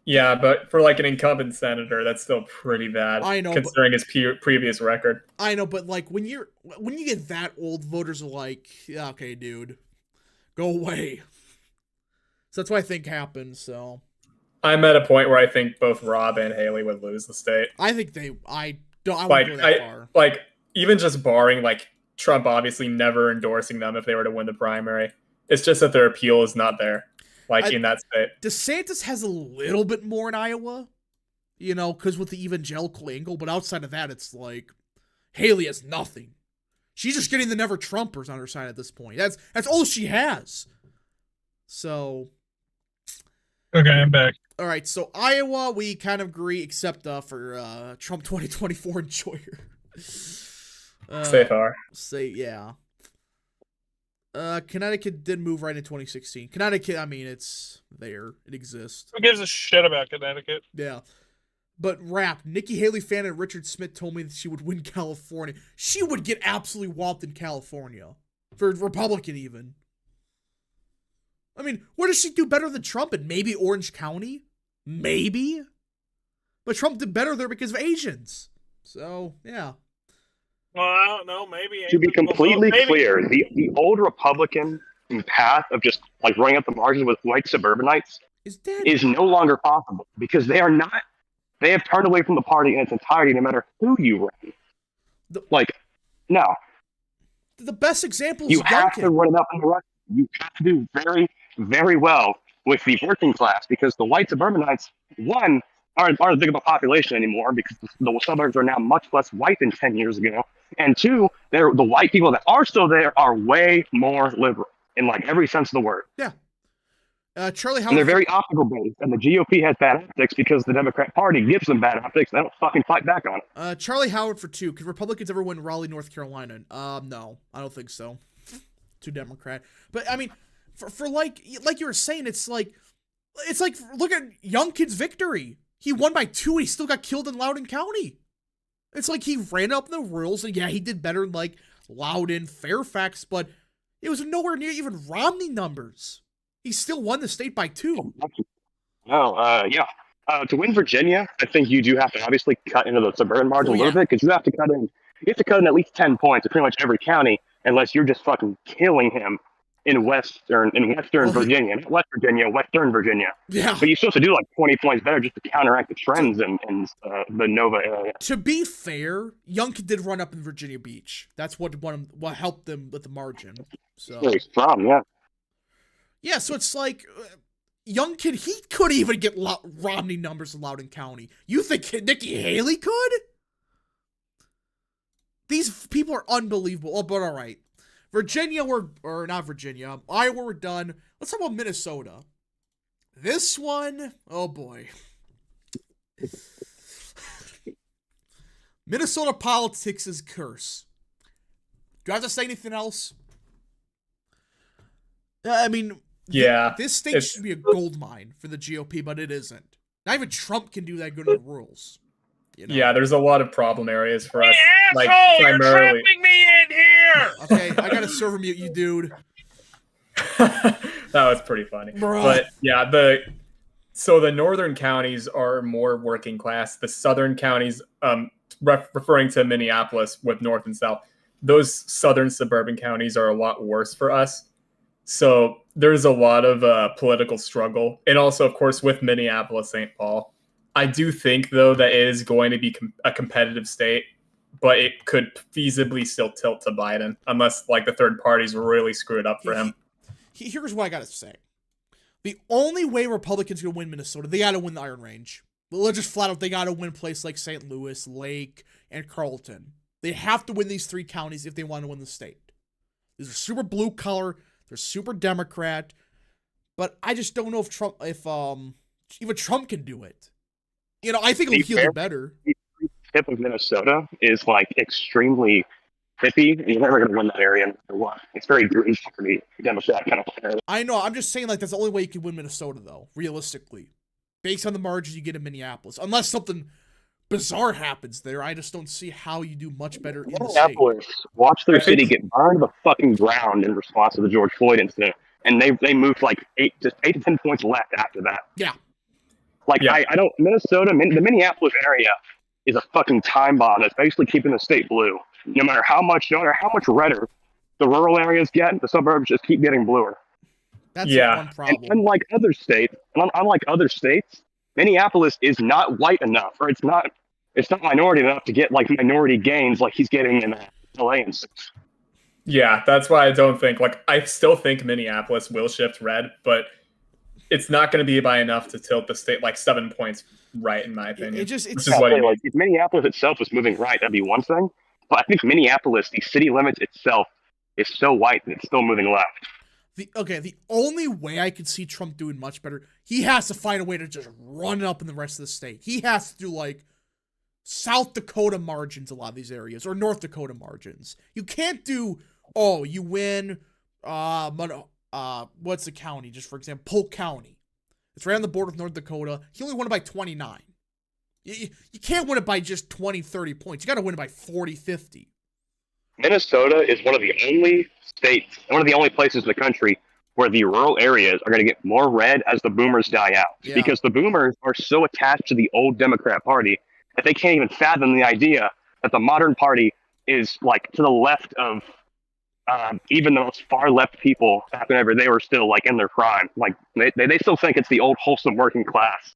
Yeah, but for like an incumbent senator, that's still pretty bad. I know, considering his previous record. I know, but like when you get that old, voters are like, yeah, okay, dude, go away. So that's what I think happened. So I'm at a point where I think both Rob and Haley would lose the state. I think I wouldn't go that far. Like even just barring like Trump obviously never endorsing them if they were to win the primary. It's just that their appeal is not there. In that state. DeSantis has a little bit more in Iowa, because with the evangelical angle. But outside of that, it's like Haley has nothing. She's just getting the never Trumpers on her side at this point. That's all she has. So. Okay, I'm back. All right, so Iowa, we kind of agree, except for Trump 2024 enjoyer. Stay far. Yeah. Connecticut did move right in 2016. Connecticut, I mean, it's there. It exists. Who gives a shit about Connecticut? Yeah. But Nikki Haley fan and Richard Smith told me that she would win California. She would get absolutely whopped in California. For Republican, even. I mean, where does she do better than Trump in? Maybe Orange County? Maybe? But Trump did better there because of Asians. So, yeah. Well, I don't know. Maybe to be completely clear, the old Republican path of just like running up the margins with white suburbanites is no longer possible because they have turned away from the party in its entirety, no matter who you run. No. The best example is you have to run it up in the right. You have to do very, very well with the working class because the white suburbanites, one, aren't as big of a population anymore because the suburbs are now much less white than 10 years ago. And two, the white people that are still there are way more liberal in like every sense of the word. Yeah. Charlie Howard. And they're very optical based, and the GOP has bad optics because the Democrat Party gives them bad optics. They don't fucking fight back on it. Charlie Howard for 2. Could Republicans ever win Raleigh, North Carolina? No, I don't think so. Too Democrat. But I mean, for like you were saying, it's like look at Youngkin's victory. He won by 2. And he still got killed in Loudoun County. It's like he ran up the rules, and yeah, he did better in like Loudoun, Fairfax, but it was nowhere near even Romney numbers. He still won the state by 2. Yeah. To win Virginia, I think you do have to obviously cut into the suburban margin a little bit, because you have to cut in at least 10 points in pretty much every county, unless you're just fucking killing him in Western Virginia. Not West Virginia, Western Virginia. Yeah. But you're supposed to do like 20 points better just to counteract the trends in the Nova area. To be fair, Youngkin did run up in Virginia Beach. That's what helped them with the margin. So very strong, yeah. Yeah, so it's like Youngkin, he couldn't even get Romney numbers in Loudoun County. You think Nikki Haley could? These people are unbelievable. Oh, but all right. Iowa, we're done. Let's talk about Minnesota. This one, oh boy. Minnesota politics is curse. Do I have to say anything else? I mean, yeah, this state should be a gold mine for the GOP, but it isn't. Not even Trump can do that good in the rules. You know? Yeah, there's a lot of problem areas for us. Like, you're trapping me in here! Okay, I gotta server mute you, dude. That was pretty funny. Bruh. But yeah, the northern counties are more working class. The southern counties, referring to Minneapolis with north and south, those southern suburban counties are a lot worse for us. So there's a lot of political struggle. And also, of course, with Minneapolis, St. Paul. I do think, though, that it is going to be a competitive state, but it could feasibly still tilt to Biden, unless, like, the third parties really screw it up for him. Here's what I got to say. The only way Republicans are going to win Minnesota, they got to win the Iron Range. Let's just flat out, they got to win places like St. Louis, Lake, and Carlton. They have to win these 3 counties if they want to win the state. These are super blue collar. They're super Democrat. But I just don't know if even Trump can do it. You know, I think he'll do better. The tip of Minnesota is like extremely hippie. You're never going to win that area no matter what. It's very green party, Democrat kind of area. I know. I'm just saying, like, that's the only way you can win Minnesota, though, realistically. Based on the margins you get in Minneapolis. Unless something bizarre happens there, I just don't see how you do much better in the state. Minneapolis, watch their city get burned to the fucking ground in response to the George Floyd incident. And they moved like 8 to 10 points left after that. Yeah. Like, yeah. I don't, Minnesota, the Minneapolis area is a fucking time bomb that's basically keeping the state blue. No matter how much redder the rural areas get, the suburbs just keep getting bluer. That's one problem. And unlike other states, Minneapolis is not white enough, or it's not minority enough to get like minority gains like he's getting in LA and stuff. Yeah, that's why I still think Minneapolis will shift red, but it's not going to be by enough to tilt the state like 7 points right, in my opinion. If Minneapolis itself was moving right, that'd be one thing. But I think Minneapolis, the city limits itself, is so white that it's still moving left. The only way I could see Trump doing much better, he has to find a way to just run it up in the rest of the state. He has to do like South Dakota margins, a lot of these areas, or North Dakota margins. You can't do, you win, what's the county, just for example, Polk County. It's right on the border with North Dakota. He only won it by 29. You can't win it by just 20, 30 points. You got to win it by 40, 50. Minnesota is one of the only states, one of the only places in the country where the rural areas are going to get more red as the boomers die out. Yeah. Because the boomers are so attached to the old Democrat Party that they can't even fathom the idea that the modern party is like to the left of even the most far left people back whenever they were still like in their prime. Like they still think it's the old wholesome working class,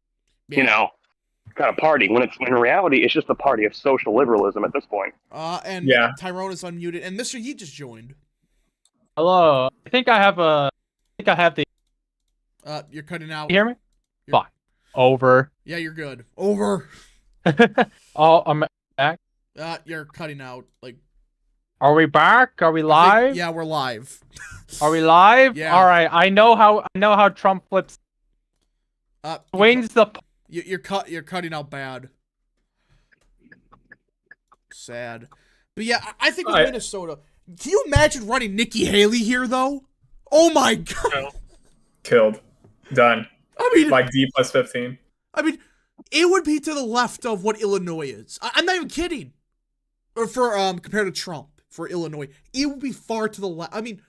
kind of party, when in reality it's just a party of social liberalism at this point. Tyrone is unmuted, and Mr. Yeet just joined. Hello. I think I have the. You're cutting out. You hear me? Fine. Over. Yeah, you're good. Over. I'm back. You're cutting out. Like. Are we back? Are we live? Yeah, we're live. Are we live? Yeah. All right. I know how Trump flips. Swings the. You're cutting out bad. Sad. But yeah, I think with Minnesota. Can you imagine running Nikki Haley here though? Oh my god. Killed. Done. I mean, like D plus 15. I mean, it would be to the left of what Illinois is. I'm not even kidding. Or for compared to Trump for Illinois, it would be far to the left. I mean,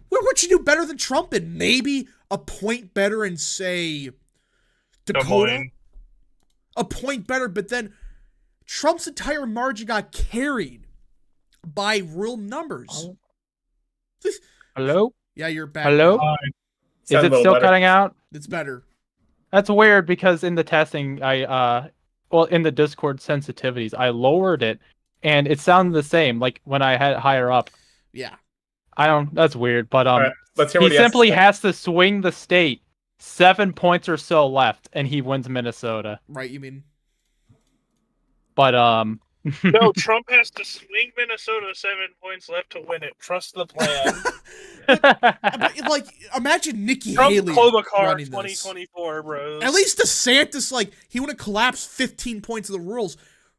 what would you do better than Trump in? Maybe a point better in say Dakota. A point better, but then Trump's entire margin got carried by real numbers. Hello? Yeah, you're back. Hello? Is it still cutting out? It's better. That's weird because in the testing, in the Discord sensitivities, I lowered it and it sounded the same, like when I had it higher up. Yeah. That's weird, but right, let's hear he what simply has to swing the state 7 points or so left and he wins Minnesota. Right, you mean? But no, Trump has to swing Minnesota 7 points left to win it. Trust the plan. Like, imagine Nikki Trump Haley Klobuchar running 2024, bros. At least DeSantis, like, he wouldn't collapse 15 points of the rules.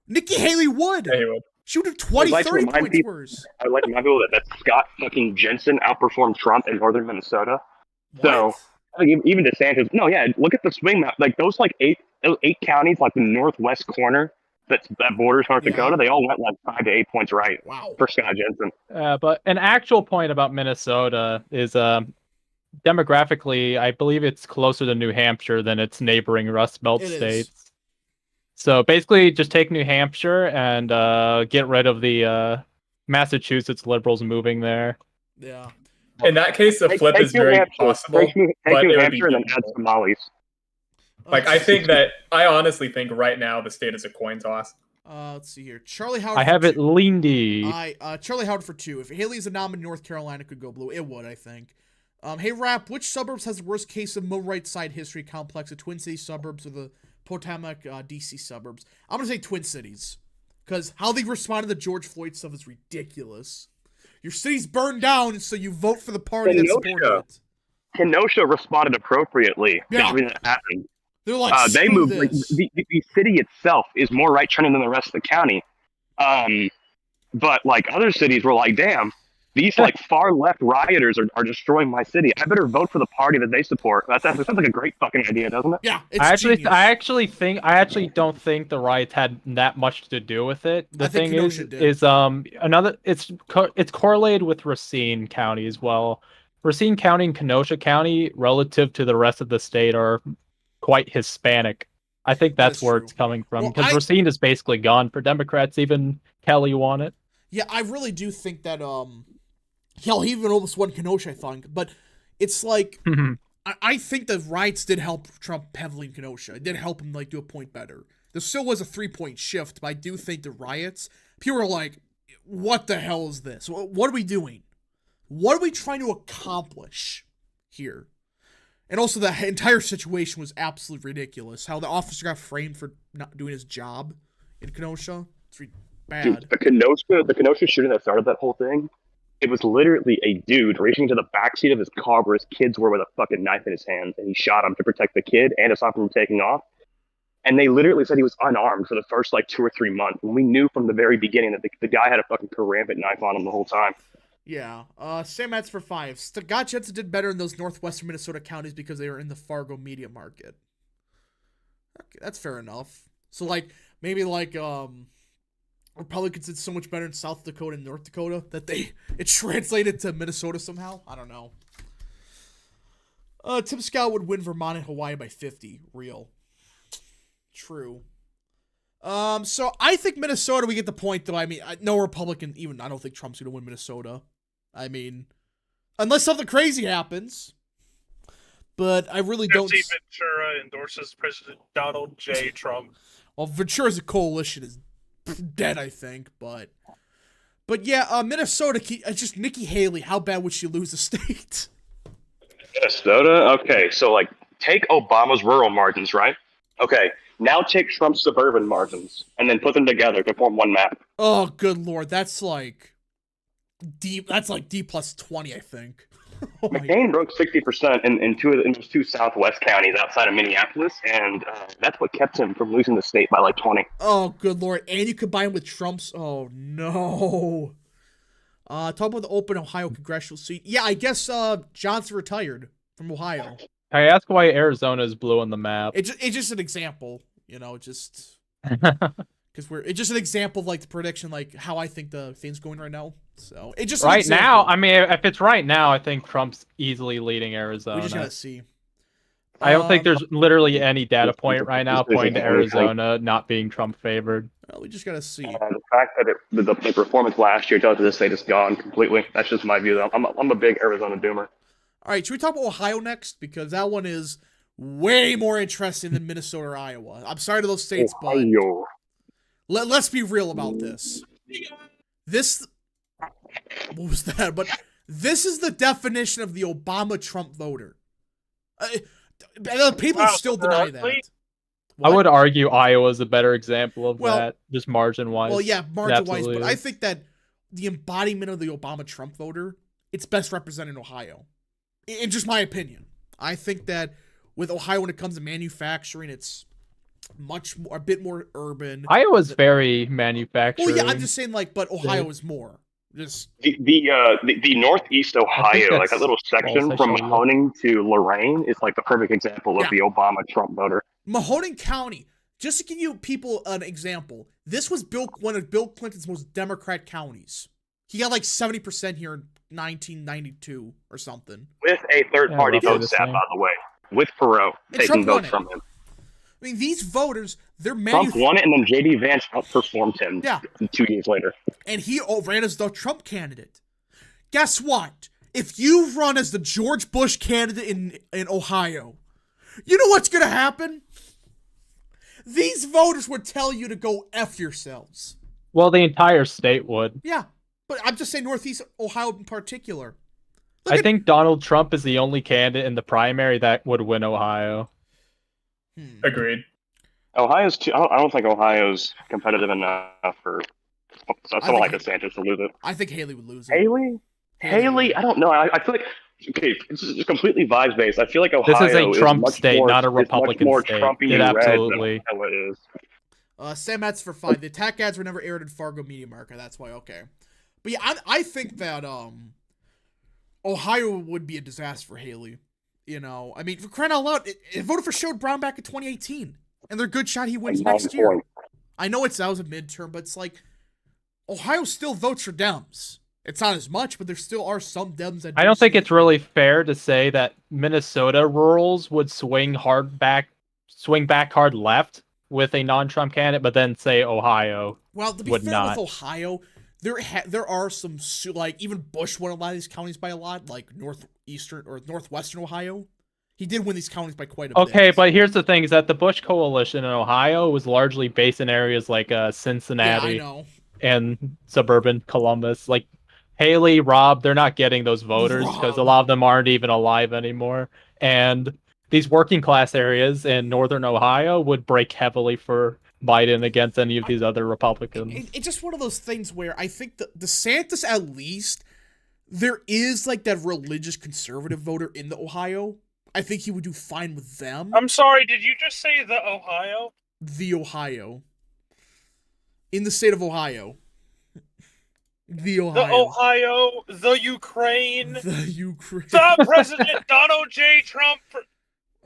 Nikki Haley would. Yeah, he would. She would have 20, 30 points worse. I'd like to remind people that Scott fucking Jensen outperformed Trump in northern Minnesota. So, I think even DeSantis, look at the swing map. Like, those eight counties, like the northwest corner, that borders North Dakota, they all went like 5 to 8 points right. Wow. For Scott Jensen. But an actual point about Minnesota is demographically, I believe it's closer to New Hampshire than its neighboring Rust Belt states. So basically, just take New Hampshire and get rid of the Massachusetts liberals moving there. Yeah. In that case, the flip is very possible. Take New Hampshire and then add Somalis. Like, I honestly think right now the state is a coin toss. Let's see here. Charlie Howard. I have it leaned. Charlie Howard for 2. If Haley's a nominee, North Carolina could go blue. It would, I think. Hey, Rap, which suburbs has the worst case of Mo right side history complex? The Twin Cities suburbs or the Potomac, DC suburbs? I'm going to say Twin Cities. Because how they responded to George Floyd stuff is ridiculous. Your city's burned down, so you vote for the party that supported it. Kenosha responded appropriately. Yeah. When it happened. They're like, they moved. Like, the city itself is more right trending than the rest of the county. But like other cities were like, damn, these like far left rioters are destroying my city. I better vote for the party that they support. That sounds like a great fucking idea, doesn't it? Yeah, I actually don't think the riots had that much to do with it. The thing is it's correlated with Racine County as well. Racine County and Kenosha County, relative to the rest of the state, are quite Hispanic. I think that's where it's coming from, because Racine is basically gone for Democrats. Even Kelly won it. Yeah, I really do think that hell, he even almost won Kenosha, I think, but it's like I think the riots did help Trump heavily in Kenosha. It did help him like do a point better. There still was a 3-point shift, but I do think the riots, people are like, what the hell is this? What are we doing? What are we trying to accomplish here? And also, the entire situation was absolutely ridiculous. How the officer got framed for not doing his job in Kenosha. It's bad. Dude, the Kenosha shooting that started that whole thing, it was literally a dude racing into the backseat of his car where his kids were with a fucking knife in his hand, and he shot him to protect the kid and to stop him from taking off. And they literally said he was unarmed for the first 2 or 3 months. And we knew from the very beginning that the guy had a fucking karambit knife on him the whole time. Yeah. Sam Matz for 5. Scott Jensen did better in those northwestern Minnesota counties because they were in the Fargo media market. Okay, that's fair enough. So, maybe Republicans did so much better in South Dakota and North Dakota that it translated to Minnesota somehow? I don't know. Tim Scott would win Vermont and Hawaii by 50. Real. True. So I think Minnesota, we get the point, though. I mean, no Republican, I don't think Trump's going to win Minnesota. I mean, unless something crazy happens. But I really don't. Jesse Ventura endorses President Donald J. Trump. Well, Ventura's coalition is dead, I think. But yeah, Minnesota, just Nikki Haley, how bad would she lose the state? Minnesota? Okay, so take Obama's rural margins, right? Okay, now take Trump's suburban margins and then put them together to form one map. Oh, good lord, that's like D. That's like D plus 20, I think. Oh McCain broke 60% in those two southwest counties outside of Minneapolis, and that's what kept him from losing the state by like 20. Oh, good lord! And you combine with Trump's. Oh no. Talk about the open Ohio congressional seat. Yeah, I guess Johnson retired from Ohio. I ask why Arizona is blue on the map. It's just an example, just because it's just an example of like the prediction, like how I think the thing's going right now. So it just right now. I mean, if it's right now, I think Trump's easily leading Arizona. We just gotta see. I don't think there's literally any data point right now pointing to Arizona not being Trump favored. Well, we just gotta see. The fact that the performance last year tells us this state is gone completely. That's just my view. I'm a big Arizona doomer. All right, should we talk about Ohio next? Because that one is way more interesting than Minnesota or Iowa. I'm sorry to those states, Ohio. But let's be real about this. What was that? But this is the definition of the Obama-Trump voter. People still deny that. What? I would argue Iowa is a better example of that, just margin-wise. Well, yeah, margin-wise, but I think that the embodiment of the Obama-Trump voter, it's best represented in Ohio. In just my opinion. I think that with Ohio, when it comes to manufacturing, it's a bit more urban. Iowa's very manufacturing. Well, yeah, I'm just saying, but Ohio is more. Just the northeast Ohio, like that little section from Mahoning to Lorain, is like the perfect example of the Obama-Trump voter. Mahoning County, just to give you people an example, this was one of Bill Clinton's most Democrat counties. He got like 70% here in 1992 or something. With a third-party vote staff, by the way. With Perot taking votes from him. I mean, these voters, Trump won it, and then J.D. Vance outperformed him 2 years later. And he ran as the Trump candidate. Guess what? If you run as the George Bush candidate in Ohio, you know what's going to happen? These voters would tell you to go F yourselves. Well, the entire state would. Yeah, but I'm just saying Northeast Ohio in particular. I think Donald Trump is the only candidate in the primary that would win Ohio. Agreed. Ohio's I don't think Ohio's competitive enough for someone like DeSantis to lose it. I think Haley would lose it. Haley? I don't know. I feel like it's just completely vibes based. I feel like Ohio this is a Trump state, not a Republican state. It absolutely is. Sam Metz for 5. The attack ads were never aired in Fargo Media Market. That's why. Okay, but yeah, I think that Ohio would be a disaster for Haley. I mean, for crying out loud, it voted for Sherrod Brown back in 2018, and they're a good shot he wins next year. I know that was a midterm, but it's like Ohio still votes for Dems. It's not as much, but there still are some Dems that. I don't think it's really fair to say that Minnesota rurals would swing back hard left with a non-Trump candidate, but then say Ohio. Well, to be fair with Ohio, there are some even Bush won a lot of these counties by a lot, like northeastern or northwestern Ohio. He did win these counties by quite a bit. Okay, but here's the thing: is that the Bush coalition in Ohio was largely based in areas like Cincinnati and suburban Columbus. Like Haley, Rob, they're not getting those voters because a lot of them aren't even alive anymore. And these working class areas in northern Ohio would break heavily for Biden against any of these other Republicans. It's just one of those things where I think that DeSantis, at least, there is like that religious conservative voter in the Ohio. I think he would do fine with them. I'm sorry, did you just say the Ohio? The Ohio. In the state of Ohio. The Ohio. The Ohio, the Ukraine. The Ukraine. The President Donald J. Trump.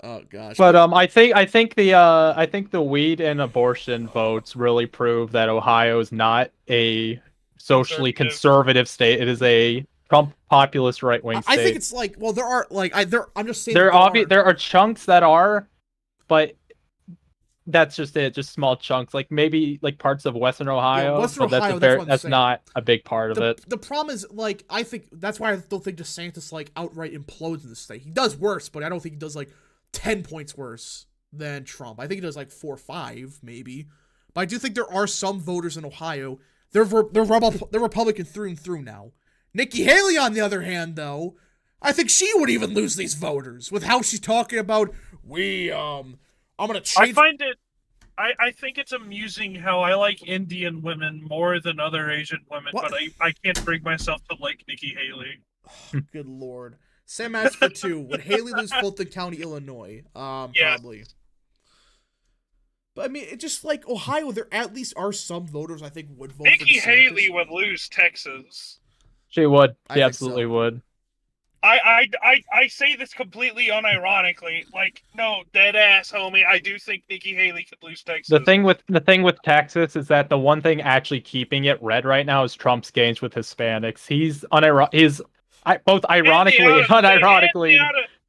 Oh gosh. But I think the weed and abortion votes really prove that Ohio is not a socially conservative state. It is a Trump populist right wing state. I think it's like, well, there are like I'm just saying there are chunks that are, but that's just it, just small chunks. Like maybe like parts of Western Ohio. Yeah, Western Ohio, that's not a big part of it. The problem is like I think that's why I don't think DeSantis like outright implodes in the state. He does worse, but I don't think he does like 10 points worse than Trump. I think he does like 4 or 5 maybe. But I do think there are some voters in Ohio. They're Republican through and through now. Nikki Haley, on the other hand, though, I think she would even lose these voters with how she's talking about I'm gonna change. I think it's amusing how I like Indian women more than other Asian women, but I can't bring myself to like Nikki Haley. Good lord. Sam asked for 2. Would Haley lose Fulton County, Illinois? Probably. But I mean, it's just like Ohio, there at least are some voters I think would vote Nikki for Haley would lose Texas. She would. She absolutely would. I say this completely unironically. Like, no, dead ass, homie. I do think Nikki Haley could lose Texas. The thing with Texas is that the one thing actually keeping it red right now is Trump's gains with Hispanics. He's both ironically and unironically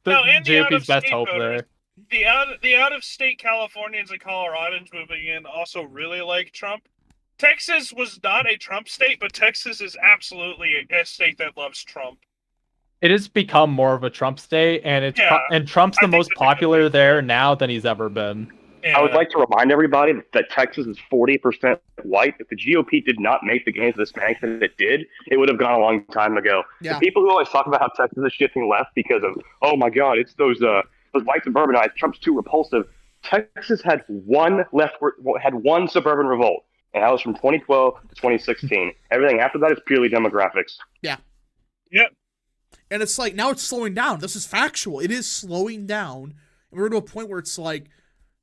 the GOP's best hope there. The out-of-state Californians and Coloradans moving in also really like Trump. Texas was not a Trump state, but Texas is absolutely a state that loves Trump. It has become more of a Trump state, and and Trump's the most popular there now than he's ever been. Yeah. I would like to remind everybody that Texas is 40% white. If the GOP did not make the gains of Hispanics that it did, it would have gone a long time ago. Yeah. The people who always talk about how Texas is shifting left because of, oh my God, it's those white suburbanites, Trump's too repulsive. Texas had one suburban revolt, and that was from 2012 to 2016. Everything after that is purely demographics. Yeah. Yep. And it's like, now it's slowing down. This is factual. It is slowing down. And we're to a point where it's like,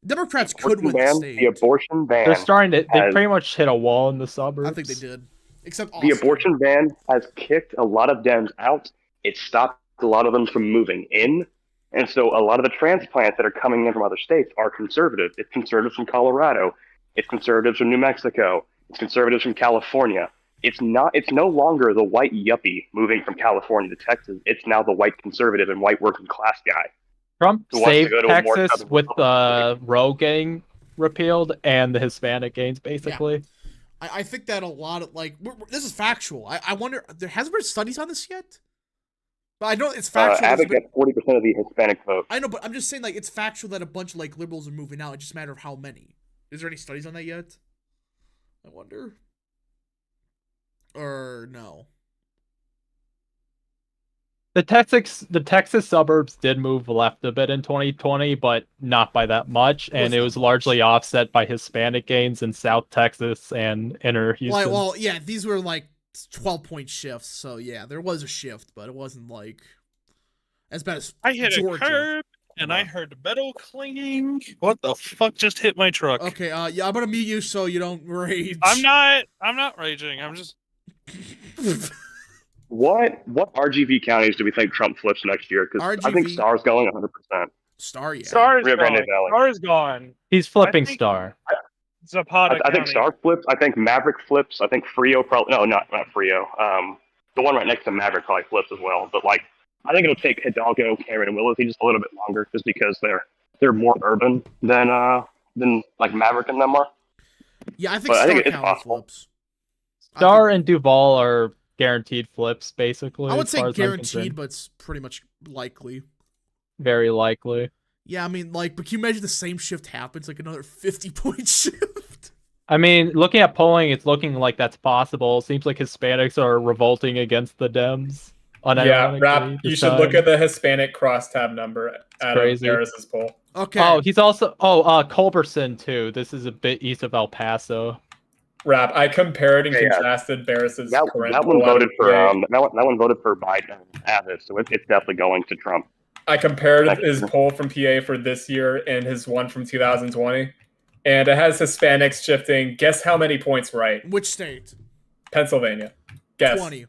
Democrats could win the state. The abortion ban. They're starting to, they pretty much hit a wall in the suburbs. I think they did. Except Austin. The abortion ban has kicked a lot of Dems out. It stopped a lot of them from moving in. And so a lot of the transplants that are coming in from other states are conservative. It's conservatives from Colorado. It's conservatives from New Mexico. It's conservatives from California. It's no longer the white yuppie moving from California to Texas. It's now the white conservative and white working class guy. Trump saved Texas with the Roe getting repealed and the Hispanic gains, basically. Yeah. I think that a lot of, like, this is factual. I wonder, there hasn't been studies on this yet? But I know it's factual. Abbott gets 40% of the Hispanic vote. I know, but I'm just saying, like, it's factual that a bunch of, like, liberals are moving out. It's just a matter of how many. Is there any studies on that yet? I wonder. Or no? The Texas suburbs did move left a bit in 2020, but not by that much, and it was largely offset by Hispanic gains in South Texas and inner Houston. Well, yeah, these were like 12-point shifts, so yeah, there was a shift, but it wasn't like as bad as I hit Georgia. A curb and I heard metal clanging. What the fuck just hit my truck? Okay, yeah, I'm gonna mute you so you don't rage. I'm not raging. I'm just. What RGV counties do we think Trump flips next year? Because I think Star's going 100%. Star, yeah. Star is gone. He's flipping Star. Zapata I think Star flips. I think Maverick flips. I think Frio probably. No, not Frio. The one right next to Maverick probably flips as well. But like, I think it'll take Hidalgo, Cameron, and Willesee just a little bit longer, just because they're more urban than like Maverick and them are. Yeah, I think Star County flips. Star and Duval are guaranteed flips, basically. I would say guaranteed, but it's pretty much likely. Very likely. Yeah, I mean, like, but can you imagine the same shift happens, like another 50-point shift? I mean, looking at polling, it's looking like that's possible. Seems like Hispanics are revolting against the Dems. Yeah, Rap, you should look at the Hispanic crosstab number out of Harris's poll. Okay. Oh, he's also Culberson too. This is a bit east of El Paso. Rap, I compared and contrasted Barris's that one voted for that one voted for Biden and Abbott, so it's definitely going to Trump. I compared his poll from PA for this year and his one from 2020, and it has Hispanics shifting. Guess how many points right? Which state? Pennsylvania. Guess. 20.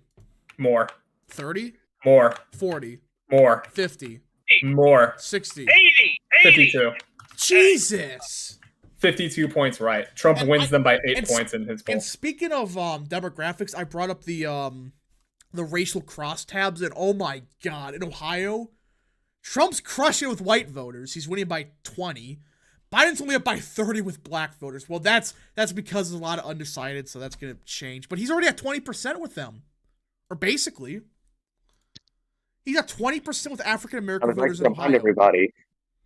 More. 30? More. 40. More. 50. More. 60. 80. 52. Jesus. 52 points right. Trump wins them by 8 points in his poll. And speaking of demographics, I brought up the racial crosstabs, and oh my God, in Ohio, Trump's crushing it with white voters. He's winning by 20. Biden's only up by 30 with black voters. Well, that's because there's a lot of undecided, so that's going to change. But he's already at 20% with them. Or basically. He's at 20% with African-American voters in Ohio. I would like to remind everybody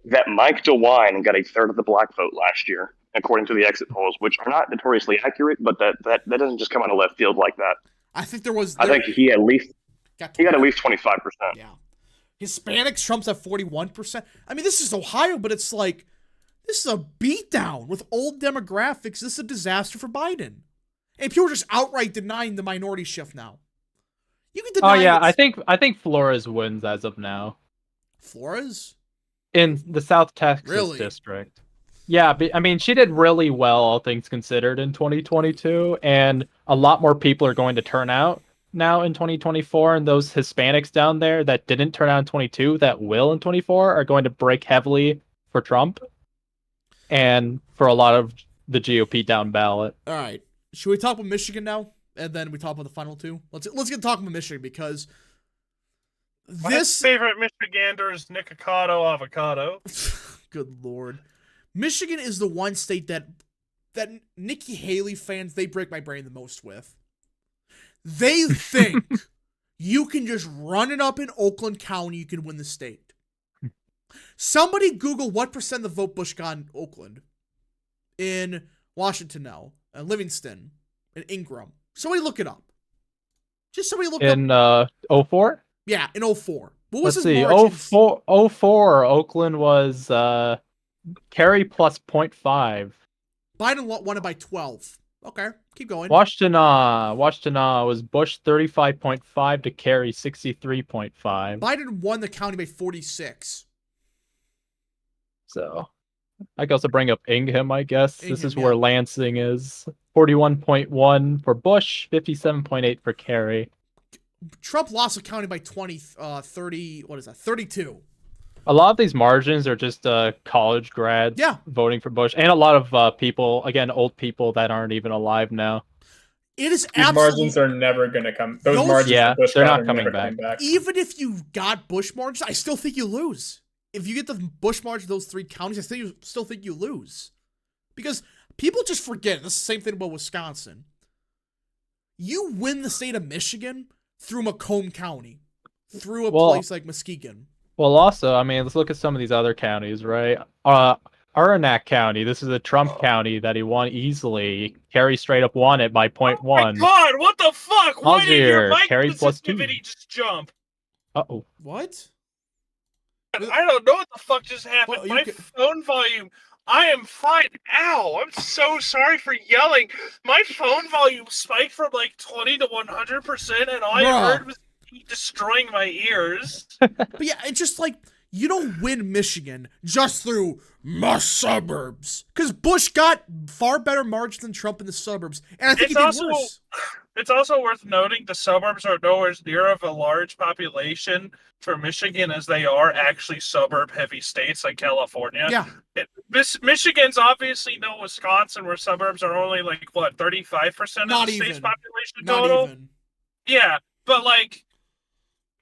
that Mike DeWine got a third of the black vote last year, according to the exit polls, which are not notoriously accurate, but that doesn't just come out of left field like that. I think there was... I think he got at least 25%. Yeah. Hispanics, Trump's at 41%. I mean, this is Ohio, but it's like This is a beatdown with old demographics. This is a disaster for Biden. And people are just outright denying the minority shift now. You can deny. Oh yeah, I think Flores wins as of now. Flores? In the South Texas district. Yeah, I mean, she did really well, all things considered, in 2022, and a lot more people are going to turn out now in 2024, and those Hispanics down there that didn't turn out in 22, that will in 24, are going to break heavily for Trump and for a lot of the GOP down ballot. All right. Should we talk about Michigan now? And then we talk about the final two? Let's get talking about Michigan, because my favorite Michigander is Nikocado Avocado. Good Lord. Michigan is the one state that Nikki Haley fans, they break my brain the most with. They think you can just run it up in Oakland County, you can win the state. Somebody Google what % of the vote Bush got in Oakland, in Washington now, Livingston, and Ingram. Somebody look it up. Just somebody look in, up. In 04? Yeah, in 04. What was Let's his see, margins? 04, Oakland was Kerry plus 0.5. Biden won it by 12. Okay, keep going. Washtenaw was Bush 35.5 to Kerry 63.5. Biden won the county by 46. So, I can also bring up Ingham, I guess. This is where yeah. Lansing is. 41.1 for Bush, 57.8 for Kerry. Trump lost the county by 30, what is that, 32. A lot of these margins are just college grads voting for Bush, and a lot of people, again, old people that aren't even alive now. It is These margins are never going to come. Those margins, yeah, they're not coming back. Even if you got Bush margins, I still think you lose. If you get the Bush margin of those 3 counties, I still think you lose. Because people just forget. This is the same thing about Wisconsin. You win the state of Michigan through Macomb County, through a place like Muskegon. Well, also, I mean, let's look at some of these other counties, right? Aranac County, this is a Trump county that he won easily. Kerry straight up won it by 0.1. Oh my God, what the fuck? Why did your mic Kerry plus 2. just jump? Uh-oh. What? I don't know what the fuck just happened. Well, my phone volume, I am fine. Ow, I'm so sorry for yelling. My phone volume spiked from like 20 to 100%, and all I heard was destroying my ears. But yeah, it's just like, you don't win Michigan just through my suburbs. Because Bush got far better margins than Trump in the suburbs. And I think he did worse. It's also worth noting the suburbs are nowhere near of a large population for Michigan as they are actually suburb-heavy states like California. Yeah. Michigan's obviously no Wisconsin, where suburbs are only like, what, 35% of the state's population total? Not even. Yeah, but like,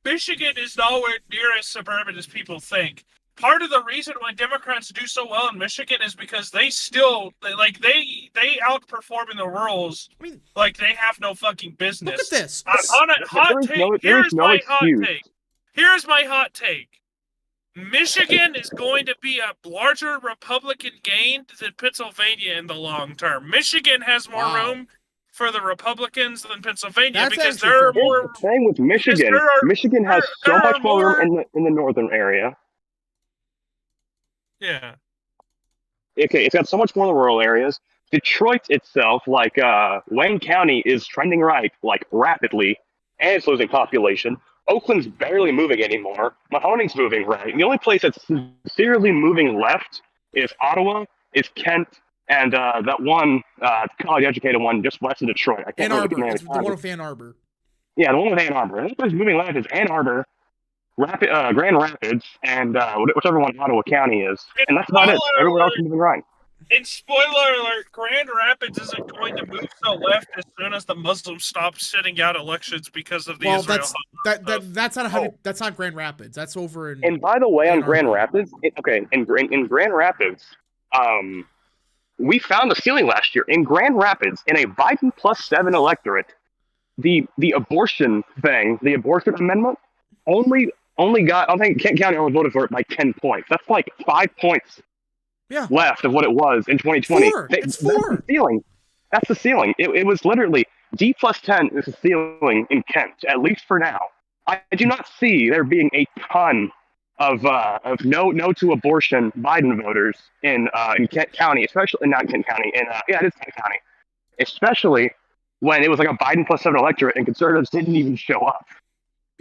Michigan is nowhere near as suburban as people think. Part of the reason why Democrats do so well in Michigan is because they outperform in the rules. I mean, like they have no fucking business. Look at this. Here's my hot take. Michigan is going to be a larger Republican gain than Pennsylvania in the long term. Michigan has more room for the Republicans than Pennsylvania because there are more. The thing with Michigan, Michigan has so much more room in the northern area. Yeah. Okay, it's got so much more in the rural areas. Detroit itself, like Wayne County, is trending right, like rapidly, and it's losing population. Oakland's barely moving anymore. Mahoning's moving right. The only place that's seriously moving left is Ottawa, is Kent, and that one college-educated one just west of Detroit. I can't remember the name. It's the one with Ann Arbor. Yeah, the one with Ann Arbor. The only place moving left is Ann Arbor, Grand Rapids, and whichever one Ottawa County is. And that's about it. Everywhere else is moving right. And spoiler alert, Grand Rapids isn't going to move so left as soon as the Muslims stop sitting out elections because of the Israel. That's not Grand Rapids. That's over in. And by the way, on Grand Rapids, in Grand Rapids, we found the ceiling last year. In Grand Rapids, in a Biden +7 electorate, the abortion thing, the abortion amendment, only got, I think Kent County only voted for it by 10 points. That's like 5 points left of what it was in 2020. It's 4. That's the ceiling. That's the ceiling. It was literally D +10 is the ceiling in Kent, at least for now. I do not see there being a ton of no to abortion Biden voters in Kent County, especially not Kent County, it is Kent County, especially when it was like a Biden +7 electorate and conservatives didn't even show up.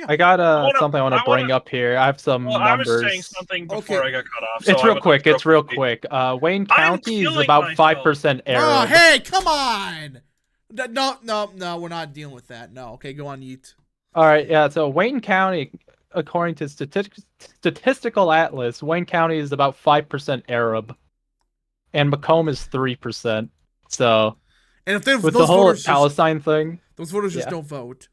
I got something I want to bring up here. I have some numbers. I was saying something before I got cut off. It's real quick. It's real quick. Wayne County is about 5% Arab. Oh, hey, come on! No, we're not dealing with that. No, okay, go on, Yeet. All right, yeah. So Wayne County, according to Statistical Atlas, Wayne County is about 5% Arab, and Macomb is 3%. So, and if they with the whole Palestine thing, those voters just don't vote.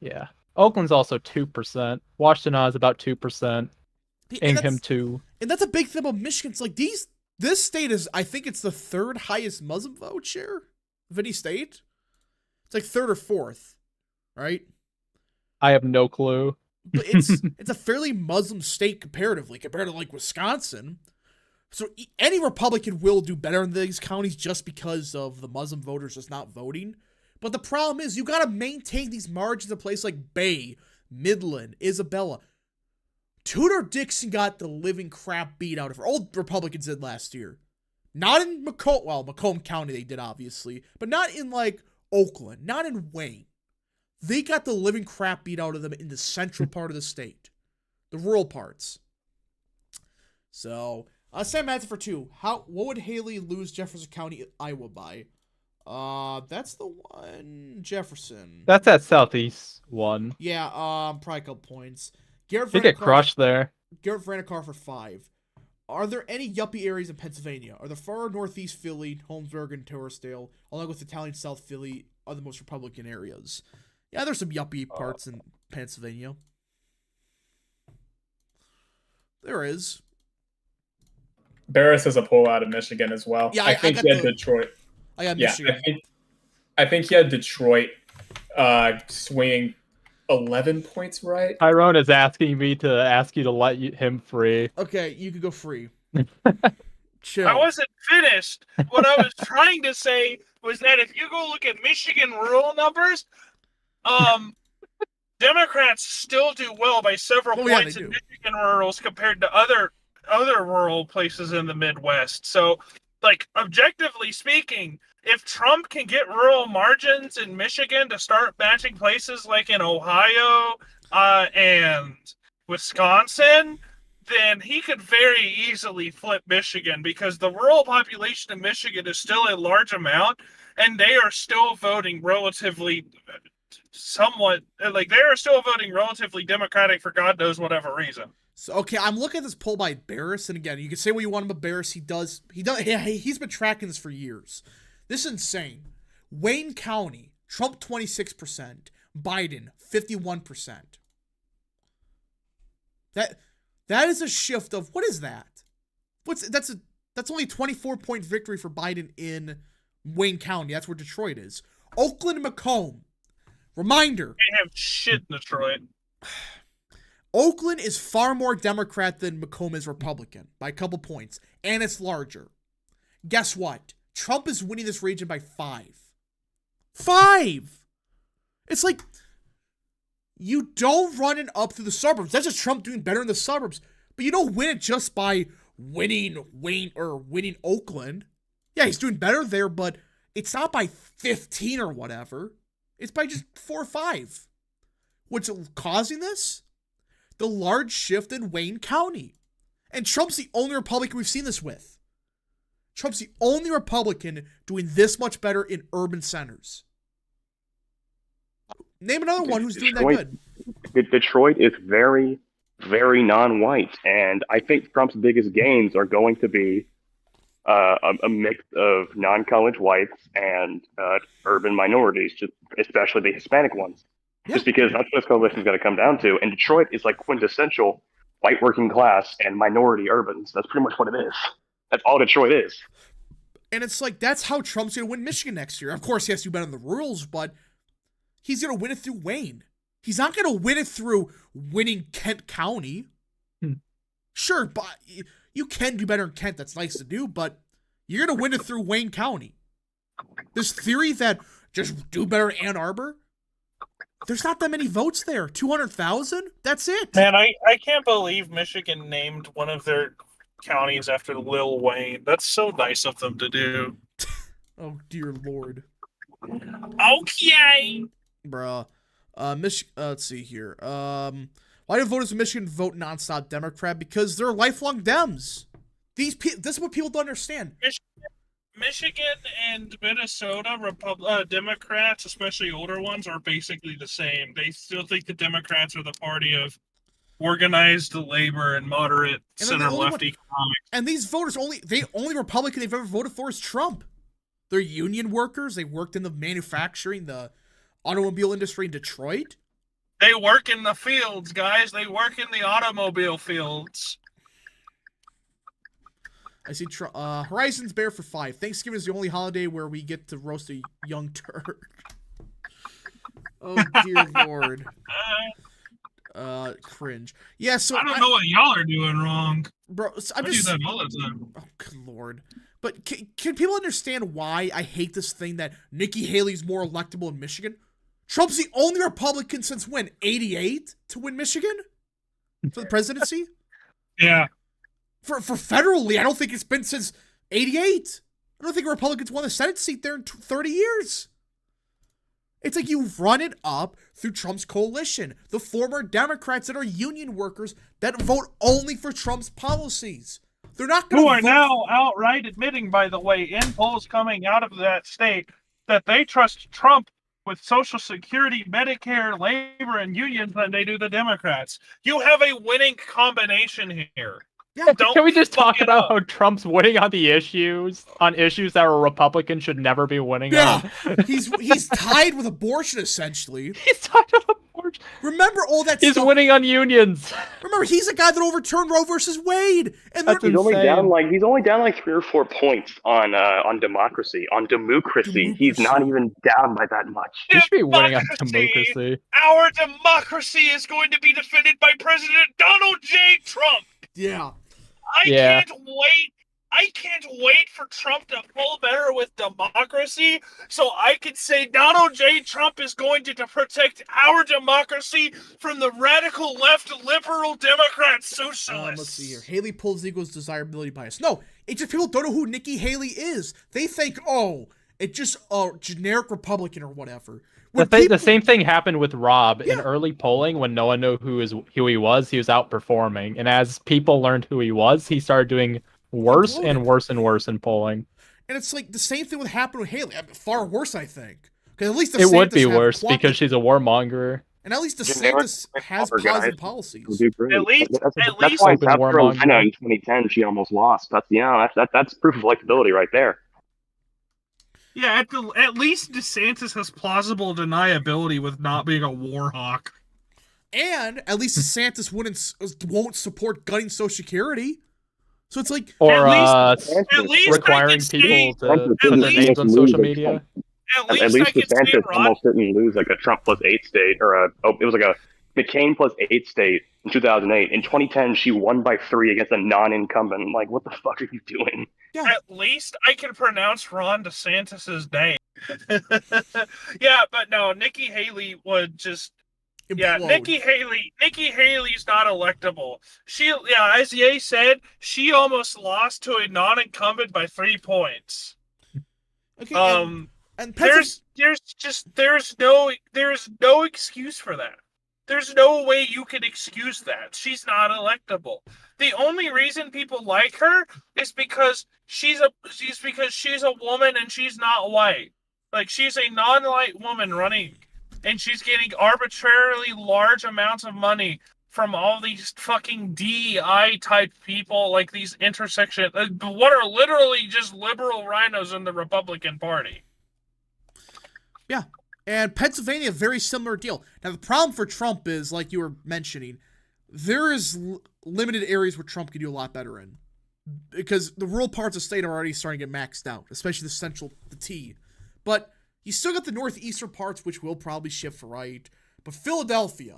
Yeah. Oakland's also 2%. Washington is about 2%. Ingham 2%. And that's a big thing about Michigan. It's like this state is, I think it's the third highest Muslim vote share of any state. It's like third or fourth, right? I have no clue. But it's a fairly Muslim state comparatively, compared to like Wisconsin. So any Republican will do better in these counties just because of the Muslim voters just not voting. But the problem is you got to maintain these margins in a place like Bay, Midland, Isabella. Tudor-Dixon got the living crap beat out of her. Old Republicans did last year. Not in Macomb County they did, obviously. But not in, like, Oakland. Not in Wayne. They got the living crap beat out of them in the central part of the state. The rural parts. So, Sam Madsen for 2. What would Haley lose Jefferson County, Iowa by? That's the one, Jefferson. That's that southeast one. Yeah, probably a couple points. Garrett They get crushed there. Garrett Vanderkar for 5. Are there any yuppie areas in Pennsylvania? Are the far northeast Philly, Holmesburg, and Torresdale, along with Italian South Philly, are the most Republican areas? Yeah, there's some yuppie parts in Pennsylvania. There is. Barris has a pull out of Michigan as well. Yeah, I think he had Detroit. I got Michigan. I think he had Detroit swinging 11 points, right? Tyrone is asking me to ask you to let him free. Okay, you can go free. Chill. I wasn't finished. What I was trying to say was that if you go look at Michigan rural numbers, Democrats still do well by several points in Michigan rurals compared to other rural places in the Midwest. So, like, objectively speaking, if Trump can get rural margins in Michigan to start matching places like in Ohio and Wisconsin, then he could very easily flip Michigan, because the rural population of Michigan is still a large amount, and they are still voting relatively Democratic for God knows whatever reason. So, okay, I'm looking at this poll by Barris, and again, you can say what you want about Barris. He's been tracking this for years. This is insane. Wayne County, Trump 26%, Biden 51%. That is a shift of, what is that? That's only a 24-point victory for Biden in Wayne County. That's where Detroit is. Oakland and Macomb. Reminder. They have shit in Detroit. Oakland is far more Democrat than Macomb is Republican by a couple points, and it's larger. Guess what? Trump is winning this region by 5. 5! It's like, you don't run it up through the suburbs. That's just Trump doing better in the suburbs. But you don't win it just by winning Wayne or winning Oakland. Yeah, he's doing better there, but it's not by 15 or whatever. It's by just 4 or 5. What's causing this? The large shift in Wayne County. And Trump's the only Republican we've seen this with. Trump's the only Republican doing this much better in urban centers. Name another one who's doing that good. Detroit is very, very non-white, and I think Trump's biggest gains are going to be a mix of non-college whites and urban minorities, just especially the Hispanic ones. Yeah. Just because that's what this coalition is going to come down to. And Detroit is like quintessential white working class and minority urbans. That's pretty much what it is. That's all Detroit is. And it's like, that's how Trump's going to win Michigan next year. Of course, he has to do better in the rurals, but he's going to win it through Wayne. He's not going to win it through winning Kent County. Sure, but you can do better in Kent. That's nice to do, but you're going to win it through Wayne County. This theory that just do better in Ann Arbor, There's not that many votes there. 200,000? That's it. Man, I can't believe Michigan named one of their counties after Lil Wayne. That's so nice of them to do. Oh, dear Lord. Okay. Bruh. Let's see here. Why do voters in Michigan vote nonstop Democrat? Because they're lifelong Dems. This is what people don't understand. Michigan and Minnesota Democrats, especially older ones, are basically the same. They still think the Democrats are the party of organized labor and moderate center-left economics. And these voters only Republican they've ever voted for is Trump. They're union workers. They worked in the manufacturing, the automobile industry in Detroit. They work in the fields, guys. They work in the automobile fields. I see Horizon's Bear for 5. Thanksgiving is the only holiday where we get to roast a young Turk. Oh, dear Lord. Cringe. Yeah, so I don't know what y'all are doing wrong. Bro, I do that all the time. Oh, good Lord. But can people understand why I hate this thing that Nikki Haley's more electable in Michigan? Trump's the only Republican since when? 88 to win Michigan? For the presidency? Yeah. For federally, I don't think it's been since 88. I don't think a Republican's won the Senate seat there in 30 years. It's like you run it up through Trump's coalition. The former Democrats that are union workers that vote only for Trump's policies. They're not going to Who are now outright admitting, by the way, in polls coming out of that state, that they trust Trump with Social Security, Medicare, labor, and unions than they do the Democrats. You have a winning combination here. Yeah, can we just talk about how Trump's winning on the issues that a Republican should never be winning on? he's tied with abortion essentially. He's tied with abortion. Remember all that He's stuff? winning on unions. Remember, he's the guy that overturned Roe versus Wade. And he's only down like 3 or 4 points on democracy. On democracy, he's not even down by that much. He should be winning on democracy. Our democracy is going to be defended by President Donald J. Trump. Yeah. I can't wait for Trump to pull better with democracy so I can say Donald J. Trump is going to protect our democracy from the radical left liberal Democrat socialists. Let's see here. Haley pulls equals desirability bias. No, it's just people don't know who Nikki Haley is. They think, it's just a generic Republican or whatever. The same thing happened with Rob in early polling when no one knew who he was. He was outperforming, and as people learned who he was, he started doing worse and worse and worse in polling. And it's like the same thing would happen with Haley. Far worse, I think, because at least it would be worse because she's a warmonger. And at least DeSantis has positive policies. At least that's why South Carolina in 2010 she almost lost. That's proof of electability right there. Yeah, at least DeSantis has plausible deniability with not being a war hawk. And at least DeSantis won't support gutting Social Security. So it's like at least requiring people to put their names on social media. At least DeSantis almost didn't lose like a Trump plus 8 state or it was like a McCain plus 8 state in 2008. In 2010, she won by 3 against a non-incumbent. Like, what the fuck are you doing? Yeah. At least I can pronounce Ron DeSantis' name. Yeah, but no, Nikki Haley would just implode. Yeah, Nikki Haley's not electable. As Ye said, she almost lost to a non-incumbent by 3 points. Okay. And there's no excuse for that. There's no way you can excuse that. She's not electable. The only reason people like her is because she's a woman and she's not white. Like, she's a non-white woman running, and she's getting arbitrarily large amounts of money from all these fucking DEI type people, like these what are literally just liberal rhinos in the Republican Party. Yeah. And Pennsylvania, very similar deal. Now, the problem for Trump is, like you were mentioning, there is limited areas where Trump can do a lot better in. Because the rural parts of the state are already starting to get maxed out, especially the T. But you still got the northeastern parts, which will probably shift right. But Philadelphia,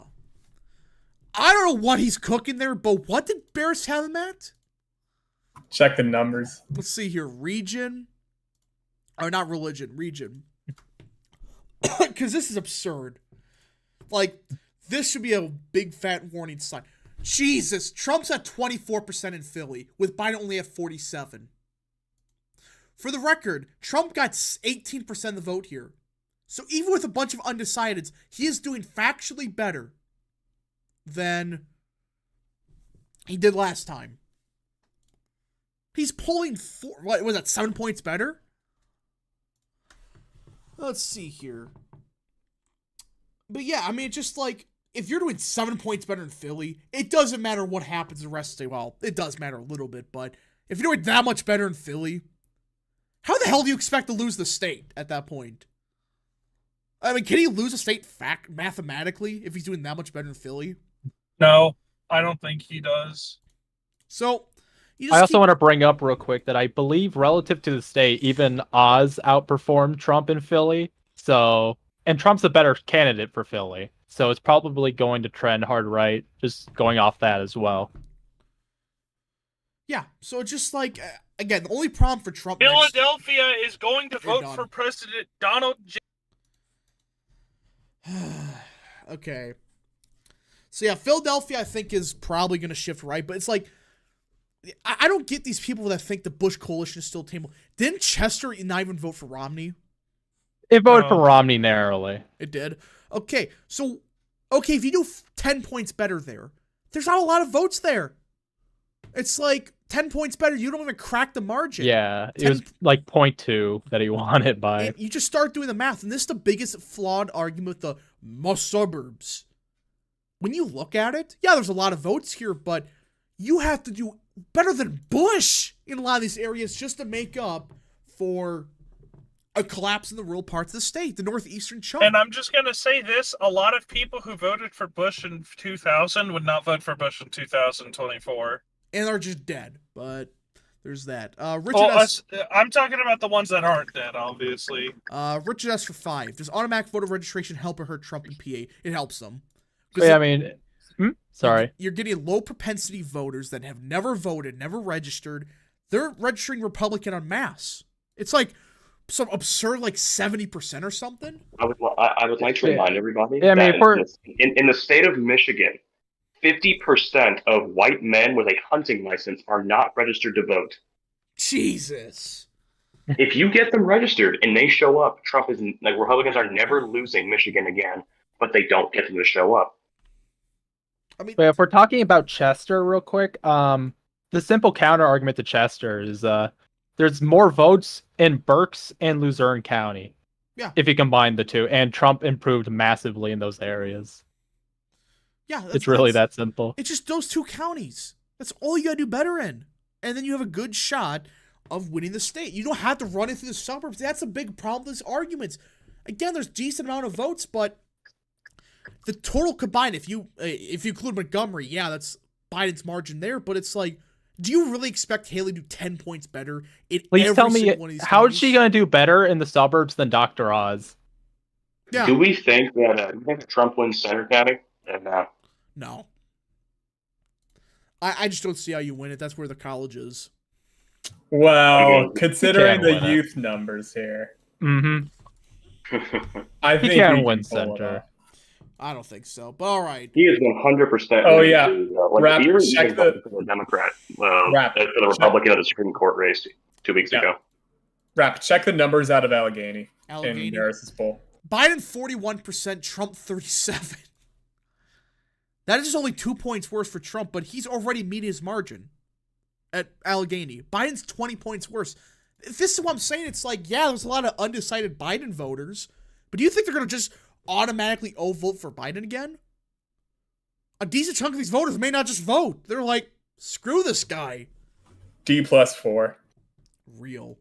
I don't know what he's cooking there, but what did Bears have him at? Check the numbers. Let's see here. Region. Or not religion, region. Because this is absurd. Like, this should be a big fat warning sign. Jesus, Trump's at 24% in Philly, with Biden only at 47%. For the record, Trump got 18% of the vote here. So even with a bunch of undecideds, he is doing factually better than he did last time. He's polling what was that, 7 points better? Let's see here. But yeah, I mean, it's just like, if you're doing 7 points better in Philly, it doesn't matter what happens the rest of the day. Well, it does matter a little bit, but if you're doing that much better in Philly, how the hell do you expect to lose the state at that point? I mean, can he lose a state mathematically if he's doing that much better in Philly? No, I don't think he does. So, I also want to bring up real quick that I believe relative to the state, even Oz outperformed Trump in Philly. So, and Trump's a better candidate for Philly. So it's probably going to trend hard right, just going off that as well. Yeah, so it's just like, again, the only problem for Trump... Philadelphia is going to vote for President Donald J. Okay. So yeah, Philadelphia I think is probably going to shift right, but it's like, I don't get these people that think the Bush coalition is still attainable. Didn't Chester not even vote for Romney? It voted for Romney narrowly. It did? Okay, so, if you do 10 points better there, there's not a lot of votes there. It's like 10 points better, you don't even crack the margin. Yeah, it was like 0.2 that he won it by. And you just start doing the math, and this is the biggest flawed argument with the suburbs. When you look at it, yeah, there's a lot of votes here, but you have to do better than Bush in a lot of these areas just to make up for a collapse in the rural parts of the state, the northeastern chunk. And I'm just going to say this, a lot of people who voted for Bush in 2000 would not vote for Bush in 2024. And are just dead, but there's that. Richard S. I'm talking about the ones that aren't dead, obviously. Richard S. for 5. Does automatic voter registration help or hurt Trump and PA? It helps them. Yeah, I mean... Sorry. You're getting low propensity voters that have never voted, never registered. They're registering Republican en masse. It's like some absurd, like 70% or something. I would like to remind everybody that in the state of Michigan, 50% of white men with a hunting license are not registered to vote. Jesus. If you get them registered and they show up, Republicans are never losing Michigan again, but they don't get them to show up. I mean, but if we're talking about Chester real quick, the simple counter argument to Chester is there's more votes in Berks and Luzerne County. Yeah. If you combine the two, and Trump improved massively in those areas. Yeah. It's really that simple. It's just those two counties. That's all you gotta do better in. And then you have a good shot of winning the state. You don't have to run it through the suburbs. That's a big problem with these arguments. Again, there's a decent amount of votes, but the total combined, if you include Montgomery, yeah, that's Biden's margin there, but it's like, do you really expect Haley to do 10 points better in Please tell me, how is she going to do better in the suburbs than Dr. Oz? Yeah. Do we think that Trump wins Center County? No. I just don't see how you win it. That's where the college is. Well, considering the youth numbers here. Mm-hmm. I think he can win Center. I don't think so, but all right. He is 100%. Oh yeah, check the Democrat, for the Republican of the Supreme Court race 2 weeks ago. Check the numbers out of Allegheny. In Harris's poll. Biden 41%, Trump 37%. That is just only 2 points worse for Trump, but he's already meeting his margin at Allegheny. Biden's 20 points worse. This is what I'm saying. It's like, yeah, there's a lot of undecided Biden voters, but do you think they're going to just automatically vote for Biden again? A decent chunk of these voters may not just vote. They're like, screw this guy. D+4. Real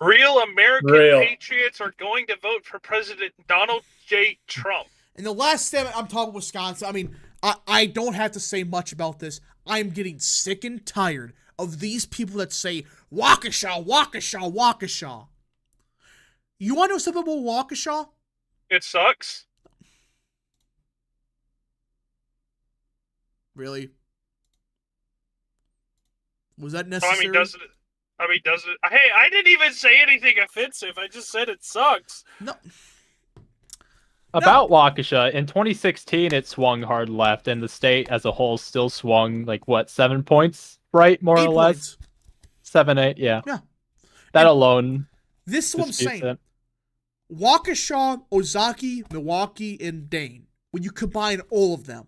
American patriots are going to vote for President Donald J. Trump. And the last statement, I'm talking Wisconsin. I mean, I don't have to say much about this. I'm getting sick and tired of these people that say, Waukesha, Waukesha, Waukesha. You want to know something about Waukesha? It sucks. Really? Was that necessary? Does it? Hey, I didn't even say anything offensive. I just said it sucks. No. About Waukesha, in 2016, it swung hard left, and the state as a whole still swung, like, what, 7 points right, more 8 or less? points. 7, 8, yeah. Yeah. That And alone. this is what I'm saying. It. Waukesha, Ozaki, Milwaukee, and Dane, when you combine all of them,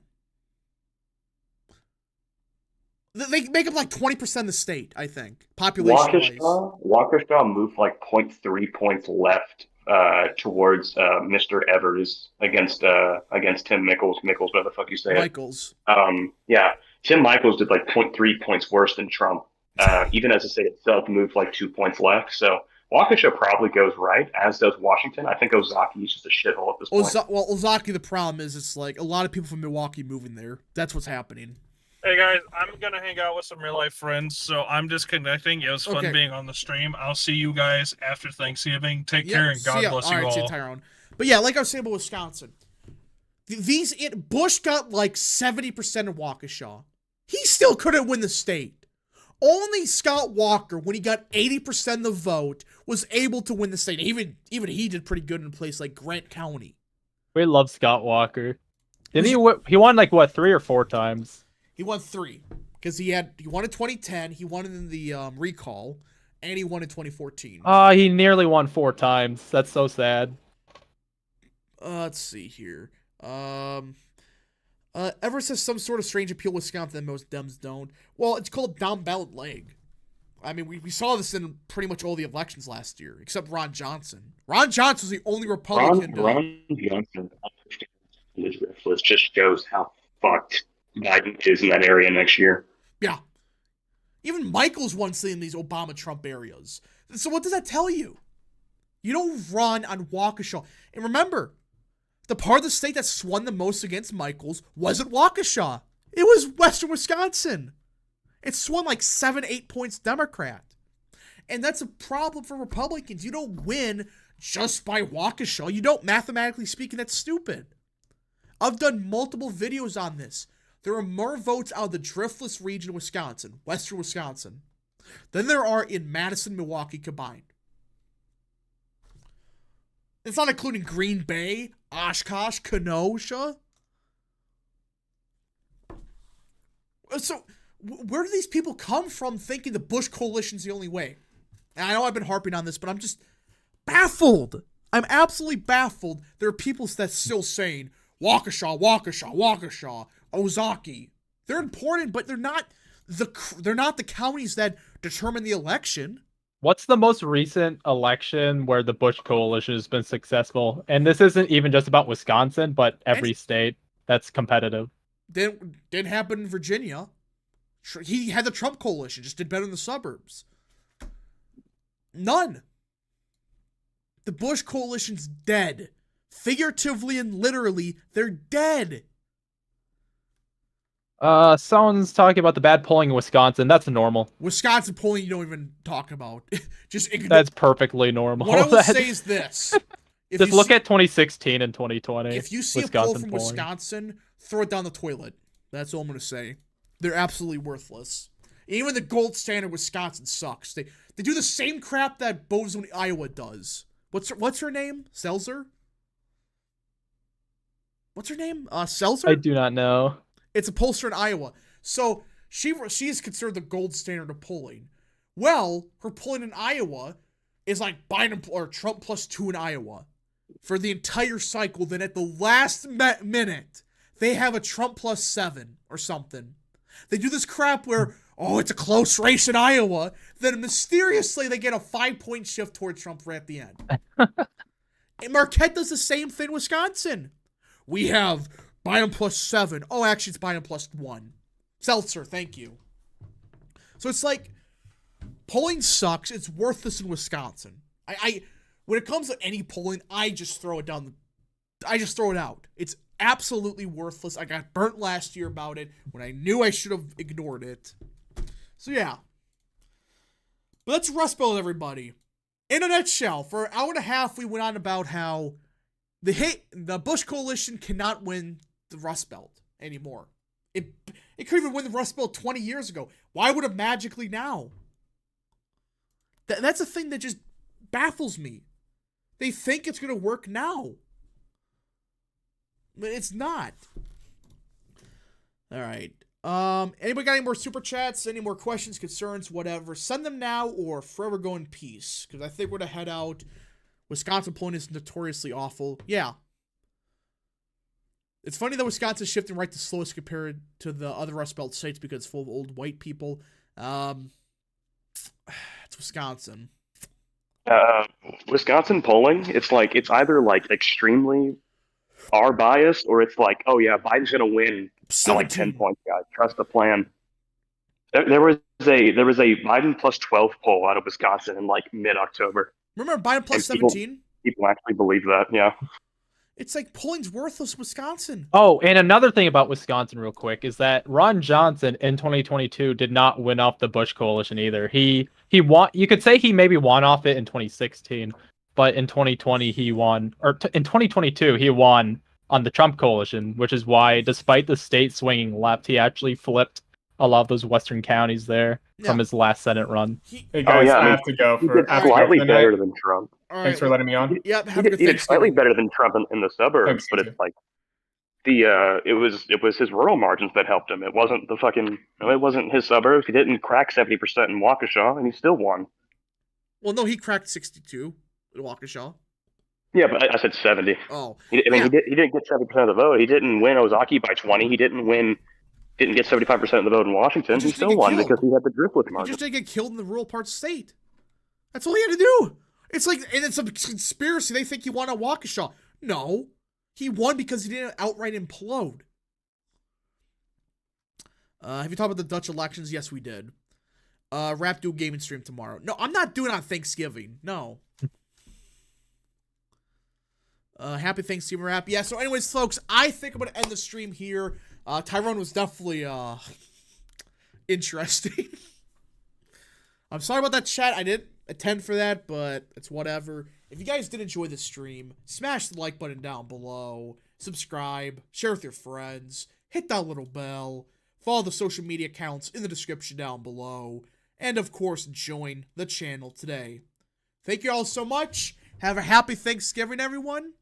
they make up like 20% of the state, I think, population-wise. Waukesha moved like 0.3 points left towards Mr. Evers against Tim Michels. Michels, whatever the fuck you say Michels. Yeah. Tim Michels did like 0.3 points worse than Trump. Even as the state itself moved like 2 points left. So Waukesha probably goes right, as does Washington. I think Ozaki is just a shithole at this point. Well, Ozaki, the problem is it's like a lot of people from Milwaukee moving there. That's what's happening. Hey guys, I'm gonna hang out with some real life friends, so I'm disconnecting. It was fun being on the stream. I'll see you guys after Thanksgiving. Take care and God bless you all. See you, Tyrone. But yeah, like I was saying about Wisconsin, Bush got like 70% of Waukesha. He still couldn't win the state. Only Scott Walker, when he got 80% of the vote, was able to win the state. Even he did pretty good in a place like Grant County. We love Scott Walker. Didn't he won like what 3 or 4 times? He won 3 because he won in 2010, he won in the recall, and he won in 2014. He nearly won 4 times. That's so sad. Let's see here. Everest has some sort of strange appeal with Wisconsin that most Dems don't. Well, it's called down ballot leg. I mean, we saw this in pretty much all the elections last year, except Ron Johnson. Ron Johnson was the only Republican. Ron Johnson just shows how fucked Biden is in that area next year. Yeah. Even Michaels wants in these Obama-Trump areas. So what does that tell you? You don't run on Waukesha. And remember, the part of the state that swung the most against Michaels wasn't Waukesha. It was Western Wisconsin. It swung like 7-8 points Democrat. And that's a problem for Republicans. You don't win just by Waukesha. You don't, mathematically speaking, that's stupid. I've done multiple videos on this. There are more votes out of the Driftless region of Wisconsin, Western Wisconsin, than there are in Madison, Milwaukee combined. It's not including Green Bay, Oshkosh, Kenosha. So, where do these people come from thinking the Bush coalition's the only way? And I know I've been harping on this, but I'm just baffled. I'm absolutely baffled. There are people that's still saying, Waukesha, Waukesha, Waukesha, Ozaki. They're important, but they're not the counties that determine the election. What's the most recent election where the Bush coalition has been successful? And this isn't even just about Wisconsin, but every state that's competitive. Didn't happen in Virginia. He had the Trump coalition, just did better in the suburbs. None. The Bush coalition's dead. Figuratively and literally, they're dead. Someone's talking about the bad polling in Wisconsin. That's normal. Wisconsin polling you don't even talk about. Just ignore. That's perfectly normal. What I will say is this. Just look at 2016 and 2020. If you see Wisconsin a poll from Wisconsin, throw it down the toilet. That's all I'm going to say. They're absolutely worthless. Even the gold standard Wisconsin sucks. They do the same crap that Bozeman, Iowa does. What's her name? Seltzer? What's her name? Seltzer? I do not know. It's a pollster in Iowa. So she is considered the gold standard of polling. Well, her polling in Iowa is like Biden or Trump +2 in Iowa for the entire cycle. Then at the last minute, they have a Trump +7 or something. They do this crap where, oh, it's a close race in Iowa. Then mysteriously they get a 5-point shift towards Trump right at the end. And Marquette does the same thing in Wisconsin. We have Biden +7. Oh, actually, it's Biden +1. Seltzer, thank you. So it's like, polling sucks. It's worthless in Wisconsin. When it comes to any polling, I just throw it down. I just throw it out. It's absolutely worthless. I got burnt last year about it when I knew I should have ignored it. So yeah. But that's Rust Belt, everybody. In a nutshell, for an hour and a half, we went on about how the Bush coalition cannot win the Rust Belt anymore. It could even win the Rust Belt 20 years ago. Why would it magically now? That's a thing that just baffles me. They think it's going to work now. But it's not. All right. Anybody got any more super chats? Any more questions, concerns, whatever? Send them now or forever go in peace. Because I think we're going to head out. Wisconsin polling is notoriously awful. Yeah. It's funny that Wisconsin's shifting right to slowest compared to the other Rust Belt states because it's full of old white people. It's Wisconsin. Wisconsin polling, it's either like extremely R biased or it's like, oh yeah, Biden's gonna win by like 10 points, guys. Trust the plan. There was a Biden plus 12 poll out of Wisconsin in like mid-October. Remember Biden plus 17? People actually believe that, yeah. It's like polling's worthless, Wisconsin. Oh, and another thing about Wisconsin real quick is that Ron Johnson in 2022 did not win off the Bush coalition either. He won. You could say he maybe won off it in 2016, but in 2020 he won, or in 2022 he won on the Trump coalition, which is why, despite the state swinging left, he actually flipped a lot of those western counties there from his last Senate run. Hey guys, I have to go for slightly better than Trump. Thanks for letting me on. Yeah, he did slightly better than Trump in the suburbs, but it's like it was his rural margins that helped him. It wasn't it wasn't his suburbs. He didn't crack 70% in Waukesha, and he still won. Well, no, he cracked 62 in Waukesha. Yeah, but I said 70. Oh, he didn't get 70% of the vote. He didn't win Ozaukee by 20. He didn't get 75% of the vote in Washington. He still won because he had the Driftwood margin. He just didn't get killed in the rural parts of the state. That's all he had to do. It's like, and it's a conspiracy. They think he won at Waukesha. No, he won because he didn't outright implode. Have you talked about the Dutch elections? Yes, we did. Rap do a gaming stream tomorrow. No, I'm not doing it on Thanksgiving. No. Happy Thanksgiving, Rap. Yeah, so anyways, folks, I think I'm going to end the stream here. Tyrone was definitely interesting. I'm sorry about that chat. I didn't attend for that, but it's whatever. If you guys did enjoy the stream, smash the like button down below, subscribe, share with your friends, hit that little bell, follow the social media accounts in the description down below, and of course, join the channel today. Thank you all so much. Have a happy Thanksgiving, everyone,